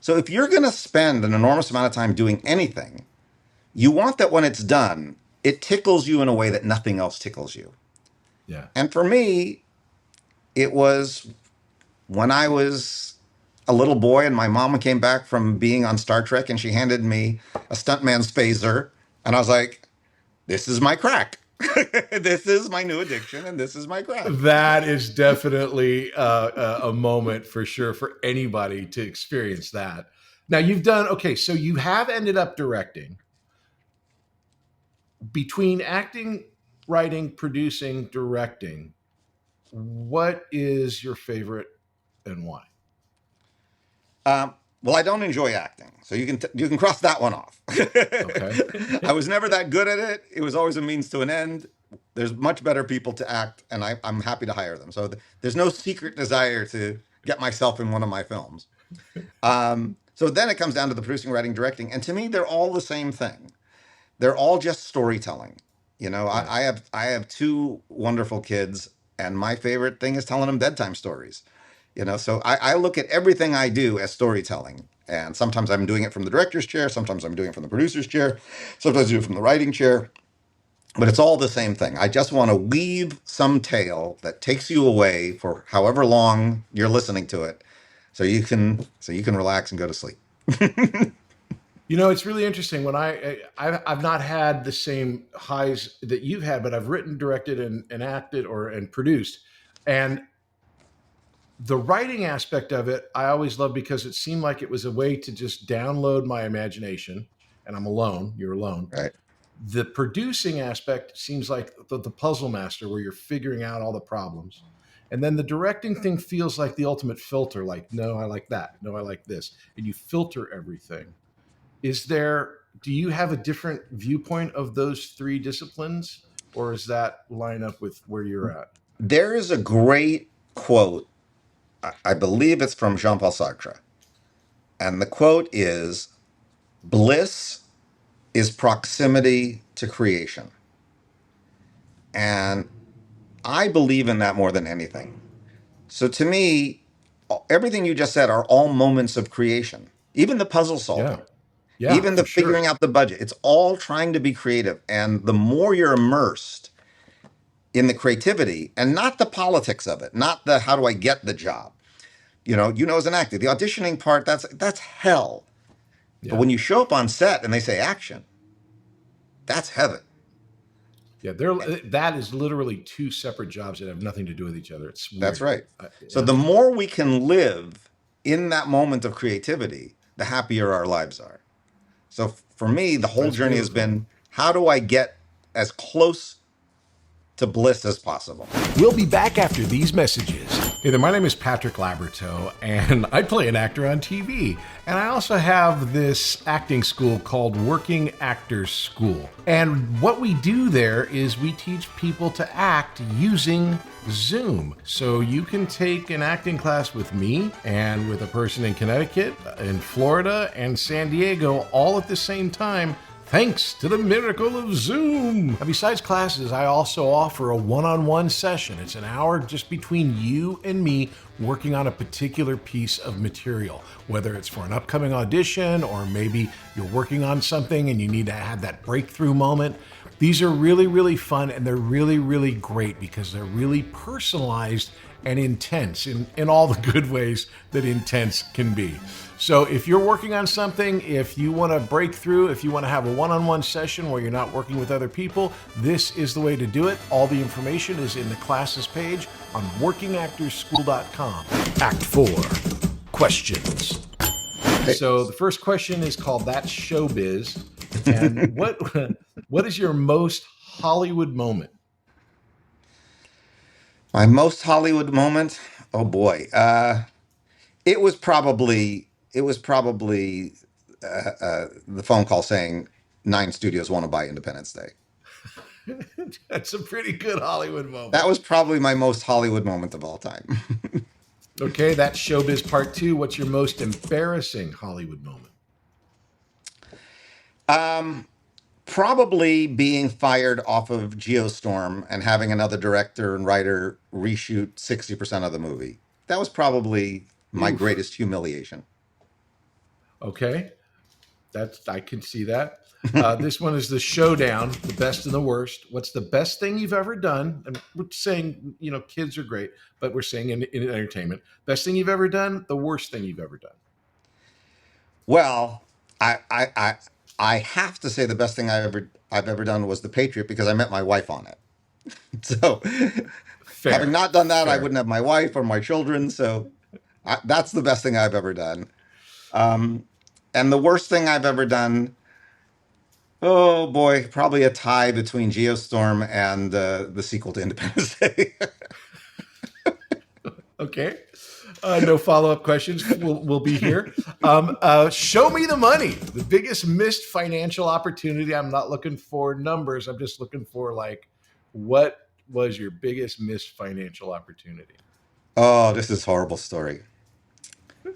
S3: So if you're going to spend an enormous amount of time doing anything, you want that when it's done, it tickles you in a way that nothing else tickles you.
S5: Yeah.
S3: And for me, it was when I was a little boy and my mom came back from being on Star Trek and she handed me a stuntman's phaser. And I was like, this is my crack. This is my new addiction and this is my crack.
S5: That is definitely a moment for sure for anybody to experience that. Now you've done, okay, so you have ended up directing. Between acting, writing, producing, directing, what is your favorite and why?
S3: Well, I don't enjoy acting, so you can cross that one off.
S5: Okay.
S3: I was never that good at it. It was always a means to an end. There's much better people to act, and I'm happy to hire them. So there's no secret desire to get myself in one of my films. So then it comes down to the producing, writing, directing, and to me, they're all the same thing. They're all just storytelling. You know,
S5: Yeah.
S3: I have two wonderful kids, and my favorite thing is telling them bedtime stories. You know, so I look at everything I do as storytelling. And sometimes I'm doing it from the director's chair, sometimes I'm doing it from the producer's chair, sometimes I do it from the writing chair. But it's all the same thing. I just want to weave some tale that takes you away for however long you're listening to it, so you can relax and go to sleep.
S5: You know, it's really interesting. When I've not had the same highs that you've had, but I've written, directed, and acted and produced, and the writing aspect of it, I always loved because it seemed like it was a way to just download my imagination. And I'm alone. You're alone.
S3: Right.
S5: The producing aspect seems like the puzzle master, where you're figuring out all the problems. And then the directing thing feels like the ultimate filter. Like, no, I like that. No, I like this. And you filter everything. Do you have a different viewpoint of those three disciplines, or is that line up with where you're at?
S3: There is a great quote, I believe it's from Jean-Paul Sartre. And the quote is, bliss is proximity to creation. And I believe in that more than anything. So to me, everything you just said are all moments of creation. Even the puzzle
S5: Yeah.
S3: solving,
S5: Yeah,
S3: even the
S5: for sure.
S3: figuring out the budget, it's all trying to be creative. And the more you're immersed in the creativity and not the politics of it, not the how do I get the job. As an actor, the auditioning part, that's hell.
S5: Yeah.
S3: But when you show up on set and they say action, that's heaven.
S5: Yeah, that is literally two separate jobs that have nothing to do with each other. It's weird.
S3: That's right. So
S5: Yeah.
S3: the more we can live in that moment of creativity, the happier our lives are. So for me, the whole
S5: That's
S3: journey has
S5: beautiful.
S3: been, how do I get as close to bliss as possible?
S2: We'll be back after these messages.
S5: Hey there, my name is Patrick Labyorteaux, and I play an actor on TV. And I also have this acting school called Working Actors School. And what we do there is we teach people to act using Zoom. So you can take an acting class with me and with a person in Connecticut, in Florida, and San Diego all at the same time, thanks to the miracle of Zoom. Now, besides classes, I also offer a one-on-one session. It's an hour just between you and me working on a particular piece of material, whether it's for an upcoming audition or maybe you're working on something and you need to have that breakthrough moment. These are really, really fun, and they're really, really great because they're really personalized and intense in all the good ways that intense can be. So if you're working on something, if you want to break through, if you want to have a one-on-one session where you're not working with other people, this is the way to do it. All the information is in the classes page on workingactorsschool.com.
S2: Act 4. Questions.
S5: So the first question is called That's Showbiz. And What is your most Hollywood moment?
S3: My most Hollywood moment? Oh boy. It was probably the phone call saying 9 studios want to buy Independence Day.
S5: That's a pretty good Hollywood moment.
S3: That was probably my most Hollywood moment of all time.
S5: Okay, that's Showbiz Part 2. What's your most embarrassing Hollywood moment?
S3: Probably being fired off of Geostorm and having another director and writer reshoot 60% of the movie. That was probably my
S5: Oof.
S3: greatest humiliation.
S5: Okay, I can see that. This one is the showdown, the best and the worst. What's the best thing you've ever done? And we're saying, kids are great, but we're saying in entertainment, best thing you've ever done, the worst thing you've ever done.
S3: Well, I have to say the best thing I've ever done was The Patriot because I met my wife on it. So, having
S5: Fair,
S3: not done that, I
S5: fair.
S3: wouldn't have my wife or my children. So, that's the best thing I've ever done. And the worst thing I've ever done, oh boy, probably a tie between Geostorm and the sequel to Independence Day.
S5: Okay. No follow-up questions. We'll be here. Show me the money. The biggest missed financial opportunity. I'm not looking for numbers. I'm just looking for what was your biggest missed financial opportunity?
S3: Oh, this is a horrible story.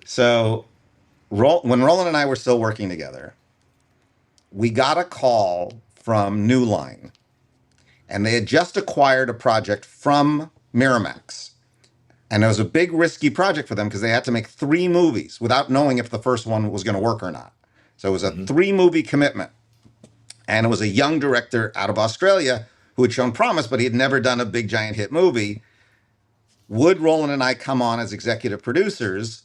S3: So, when Roland and I were still working together, we got a call from New Line, and they had just acquired a project from Miramax. And it was a big, risky project for them because they had to make 3 movies without knowing if the first one was going to work or not. So it was a 3-movie commitment. And it was a young director out of Australia who had shown promise, but he had never done a big, giant hit movie. Would Roland and I come on as executive producers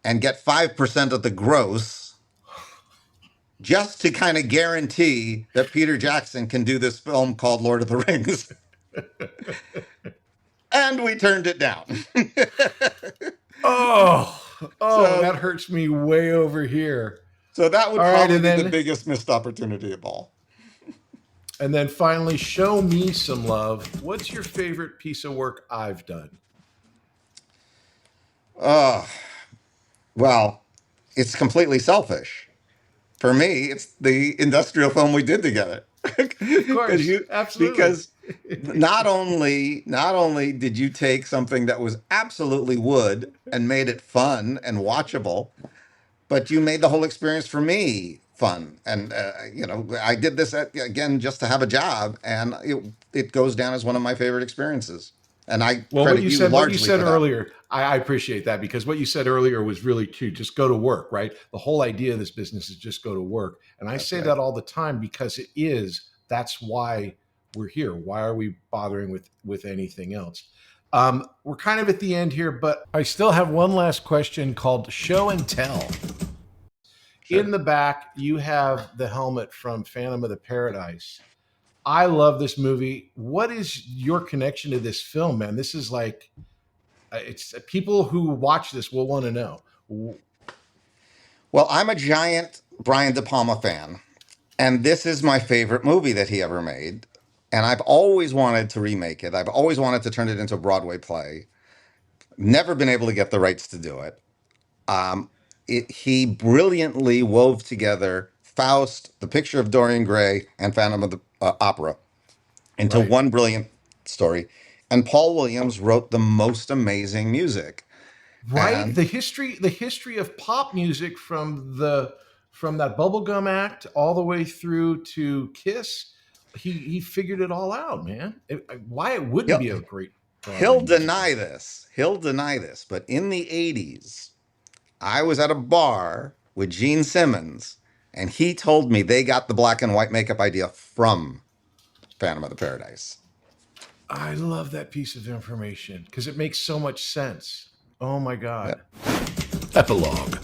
S3: and get 5% of the gross just to kind of guarantee that Peter Jackson can do this film called Lord of the Rings? And we turned it down.
S5: Oh,
S3: So-
S5: that hurts me way over here.
S3: So that would
S5: All right,
S3: probably
S5: and
S3: be
S5: then-
S3: the biggest missed opportunity of all.
S5: And then finally, show me some love. What's your favorite piece of work I've done?
S3: Well, it's completely selfish. For me, it's the industrial film we did together.
S5: Of course, absolutely.
S3: Because not only did you take something that was absolutely wood and made it fun and watchable, but you made the whole experience for me fun. And I did this again just to have a job, and it goes down as one of my favorite experiences. And I
S5: Well,
S3: credit
S5: what you
S3: largely
S5: said
S3: for that.
S5: earlier, I appreciate that, because what you said earlier was really true. Just go to work, right? The whole idea of this business is just go to work. And I say
S3: right.
S5: that all the time because that's why we're here. Why are we bothering with anything else? We're kind of at the end here, but I still have one last question called show and tell.
S3: Sure.
S5: In the back, you have the helmet from Phantom of the Paradise. I love this movie. What is your connection to this film, man? This is it's people who watch this will want to know.
S3: Well, I'm a giant Brian De Palma fan, and this is my favorite movie that he ever made. And I've always wanted to remake it. I've always wanted to turn it into a Broadway play. Never been able to get the rights to do it. He brilliantly wove together Faust, The Picture of Dorian Gray, and Phantom of the Opera into
S5: Right.
S3: one brilliant story. And Paul Williams wrote the most amazing music.
S5: Right?
S3: And
S5: The history of pop music from that Bubblegum Act all the way through to Kiss. He figured it all out, man. Why it wouldn't be a great Broadway
S3: he'll
S5: musical.
S3: deny this. He'll deny this. But in the 80s, I was at a bar with Gene Simmons, and he told me they got the black and white makeup idea from Phantom of the Paradise.
S5: I love that piece of information because it makes so much sense. Oh my God.
S2: Epilogue.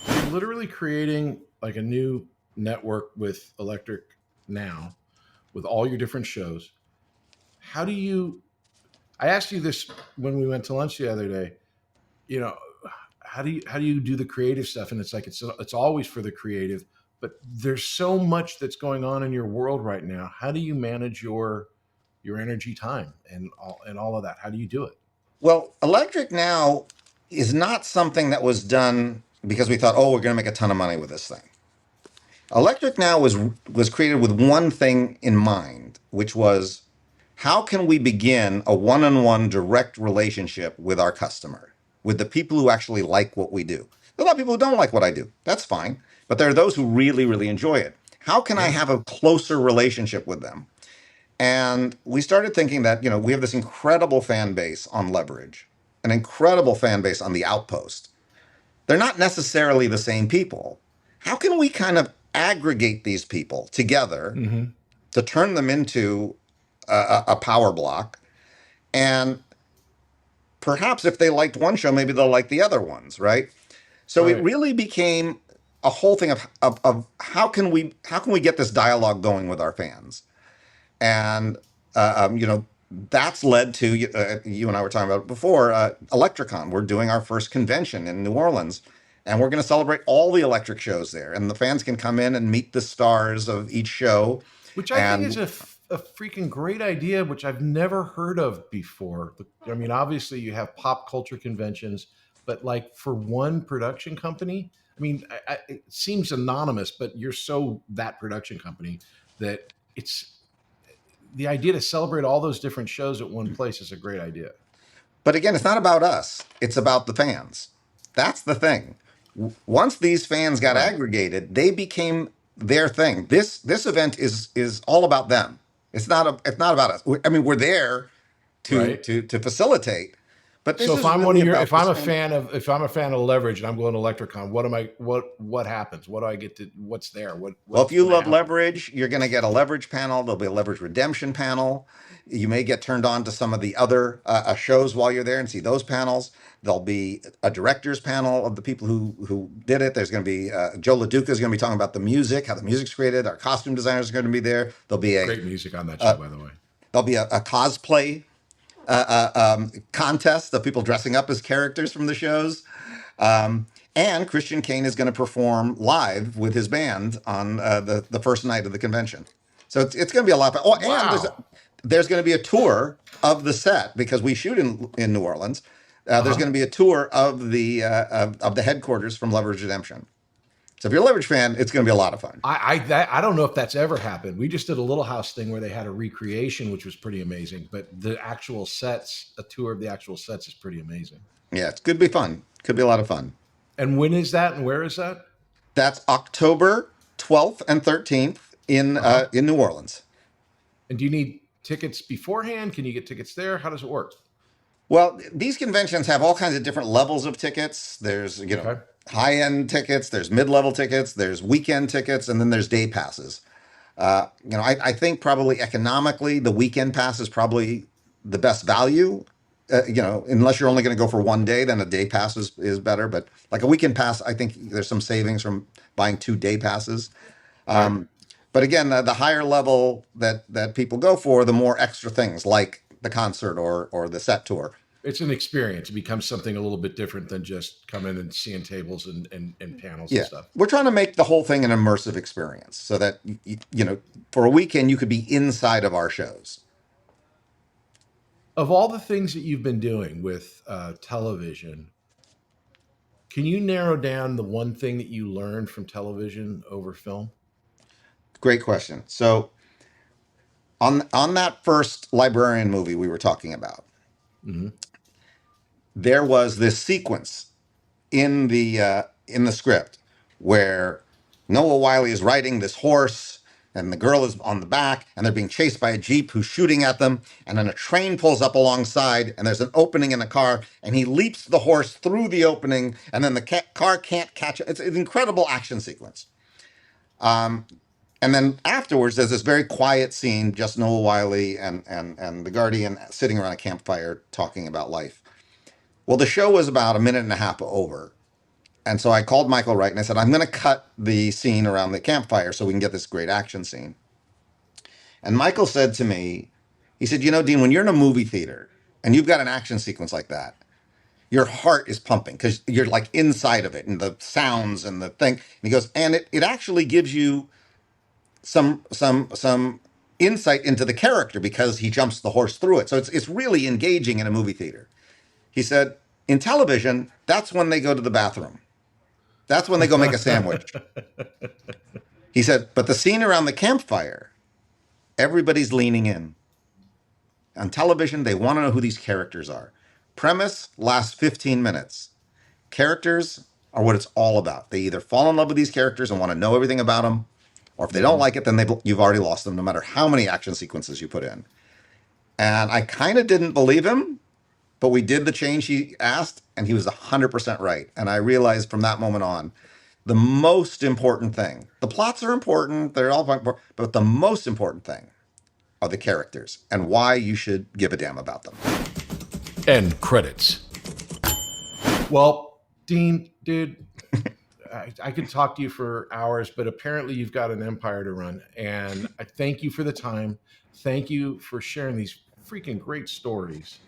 S5: You're literally creating like a new network with ElectricNOW with all your different shows. How do you, I asked you this when we went to lunch the other day, how do you do the creative stuff? And it's like, it's always for the creative, but there's so much that's going on in your world right now. How do you manage your energy, time, and all of that? How do you do it?
S3: Well, Electric Now is not something that was done because we thought, oh, we're going to make a ton of money with this thing. Electric Now was created with one thing in mind, which was how can we begin a one-on-one direct relationship with our customer, with the people who actually like what we do. There are a lot of people who don't like what I do. That's fine. But there are those who really, really enjoy it. How can I
S5: Yeah.
S3: have a closer relationship with them? And we started thinking that, we have this incredible fan base on Leverage, an incredible fan base on The Outpost. They're not necessarily the same people. How can we kind of aggregate these people together
S5: Mm-hmm.
S3: to turn them into a power block? And perhaps if they liked one show, maybe they'll like the other ones, right? So it
S5: Right.
S3: really became a whole thing of how can we get this dialogue going with our fans? And that's led to you and I were talking about it before, ElectriCon. We're doing our first convention in New Orleans, and we're going to celebrate all the electric shows there, and the fans can come in and meet the stars of each show.
S5: Which I think is
S3: And
S5: a freaking great idea, which I've never heard of before. I mean, obviously you have pop culture conventions, but like for one production company, I mean, it seems anonymous, but you're so that production company that it's the idea to celebrate all those different shows at one place is a great idea.
S3: but again, it's not about us; it's about the fans. That's the thing. Once these fans got
S5: Right.
S3: aggregated, they became their thing. This event is all about them. It's not about us. I mean, we're there to
S5: Right.
S3: to to facilitate, but
S5: So
S3: this is really about
S5: if
S3: this
S5: I'm a
S3: fan.
S5: fan of Leverage and I'm going to ElectriCon, what happens? What do I get to? What's there?
S3: Well, if
S5: What's
S3: you
S5: going to
S3: love
S5: happen?
S3: leverage, you're going to get a leverage panel. There'll be a leverage redemption panel. You may get turned on to some of the other shows while you're there and see those panels. There'll be a director's panel of the people who did it. There's going to be Joe LaDuca is going to be talking about the music, how the music's created. Our costume designers are going to be there.
S5: Great music on that show, by the way.
S3: There'll be a cosplay contest of people dressing up as characters from the shows. And Christian Kane is going to perform live with his band on the first night of the convention. So it's going to be a lot. Oh, and
S5: Wow.
S3: there's going to be a tour of the set because we shoot in New Orleans. There's
S5: Uh-huh.
S3: going to be a tour of the headquarters from Leverage Redemption. So if you're a Leverage fan, it's going to be a lot of fun.
S5: I don't know if that's ever happened. We just did a Little House thing where they had a recreation, which was pretty amazing. But the actual sets, a tour of the actual sets, is pretty amazing.
S3: Yeah, it's going to be fun. Could be a lot of fun.
S5: And when is that? And where is that?
S3: That's October 12th and 13th
S5: Uh huh.
S3: in New Orleans.
S5: And do you need tickets beforehand? Can you get tickets there? How does it work?
S3: Well, these conventions have all kinds of different levels of tickets. There's,
S5: Okay.
S3: high-end tickets, there's mid-level tickets, there's weekend tickets, and then there's day passes. I think probably economically, the weekend pass is probably the best value. Unless you're only going to go for one day, then a day pass is better. But like a weekend pass, I think there's some savings from buying 2 day passes.
S5: Right.
S3: But again, the higher level that people go for, the more extra things like the concert or the set tour.
S5: It's an experience. It becomes something a little bit different than just coming and seeing tables and panels and
S3: Yeah,
S5: stuff.
S3: we're trying to make the whole thing an immersive experience so that for a weekend you could be inside of our shows.
S5: Of all the things that you've been doing with television, can you narrow down the one thing that you learned from television over film?
S3: Great question. So on that first librarian movie we were talking about,
S5: Hmm.
S3: there was this sequence in the script where Noah Wiley is riding this horse and the girl is on the back and they're being chased by a Jeep who's shooting at them. And then a train pulls up alongside and there's an opening in the car and he leaps the horse through the opening and then the car can't catch it. It's an incredible action sequence. And then afterwards, there's this very quiet scene, just Noah Wiley and the Guardian sitting around a campfire talking about life. Well, the show was about a minute and a half over. And so I called Michael Wright and I said, I'm going to cut the scene around the campfire so we can get this great action scene. And Michael said to me, he said, Dean, when you're in a movie theater and you've got an action sequence like that, your heart is pumping because you're like inside of it and the sounds and the thing. And he goes, and it actually gives you some insight into the character because he jumps the horse through it. So it's really engaging in a movie theater. He said, in television, that's when they go to the bathroom. That's when they go make a sandwich. He said, but the scene around the campfire, everybody's leaning in. On television, they want to know who these characters are. Premise lasts 15 minutes. Characters are what it's all about. They either fall in love with these characters and want to know everything about them, or if they don't like it, then you've already lost them, no matter how many action sequences you put in. And I kind of didn't believe him, but we did the change he asked, and he was 100% right. And I realized from that moment on, the most important thing, the plots are important, they're all important, but the most important thing are the characters and why you should give a damn about them.
S5: End credits. Well, Dean, dude, I could talk to you for hours, but apparently you've got an empire to run. And I thank you for the time. Thank you for sharing these freaking great stories.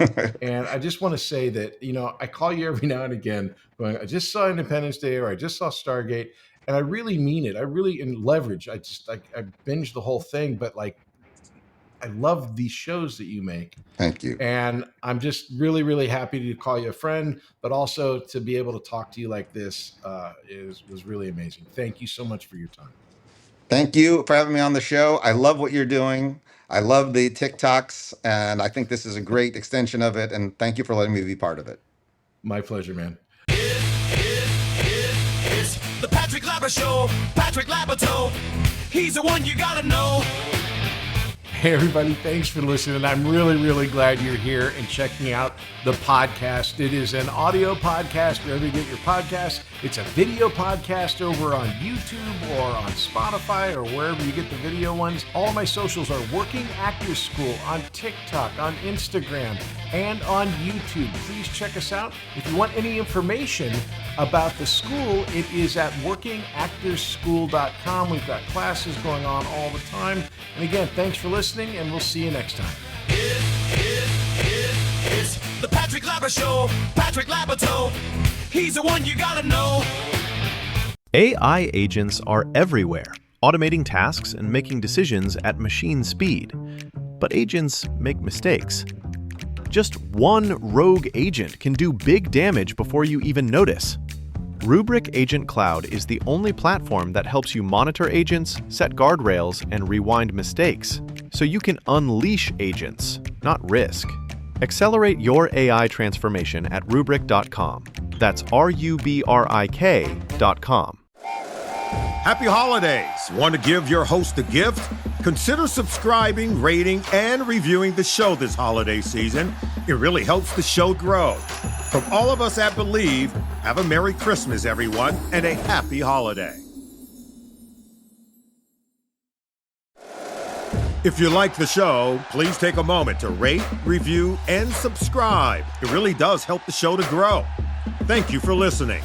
S5: And I just want to say that, I call you every now and again going, I just saw Independence Day or I just saw Stargate. And I really mean it. I really, in Leverage, I binged the whole thing, but I love these shows that you make.
S3: Thank you.
S5: And I'm just really, really happy to call you a friend, but also to be able to talk to you like this was really amazing. Thank you so much for your time.
S3: Thank you for having me on the show. I love what you're doing. I love the TikToks, and I think this is a great extension of it. And thank you for letting me be part of it.
S5: My pleasure, man.
S4: It's the Patrick Labyorteaux Show. Patrick Labyorteaux. He's the one you gotta know.
S5: Hey, everybody, thanks for listening. I'm really, really glad you're here and checking out the podcast. It is an audio podcast wherever you get your podcasts. It's a video podcast over on YouTube or on Spotify or wherever you get the video ones. All my socials are Working Actors School on TikTok, on Instagram, and on YouTube. Please check us out. If you want any information about the school, it is at workingactorsschool.com. We've got classes going on all the time. And again, thanks for listening, and we'll see you next time.
S4: It's the Patrick Labyorteaux Show. Patrick Labyorteaux. He's the one you gotta know.
S6: AI agents are everywhere, automating tasks and making decisions at machine speed. But agents make mistakes. Just one rogue agent can do big damage before you even notice. Rubrik Agent Cloud is the only platform that helps you monitor agents, set guardrails, and rewind mistakes, so you can unleash agents, not risk. Accelerate your AI transformation at Rubrik.com. That's RUBRIK.com.
S1: Happy holidays! Want to give your host a gift? Consider subscribing, rating, and reviewing the show this holiday season. It really helps the show grow. From all of us at Believe, have a Merry Christmas, everyone, and a Happy Holiday. If you like the show, please take a moment to rate, review, and subscribe. It really does help the show to grow. Thank you for listening.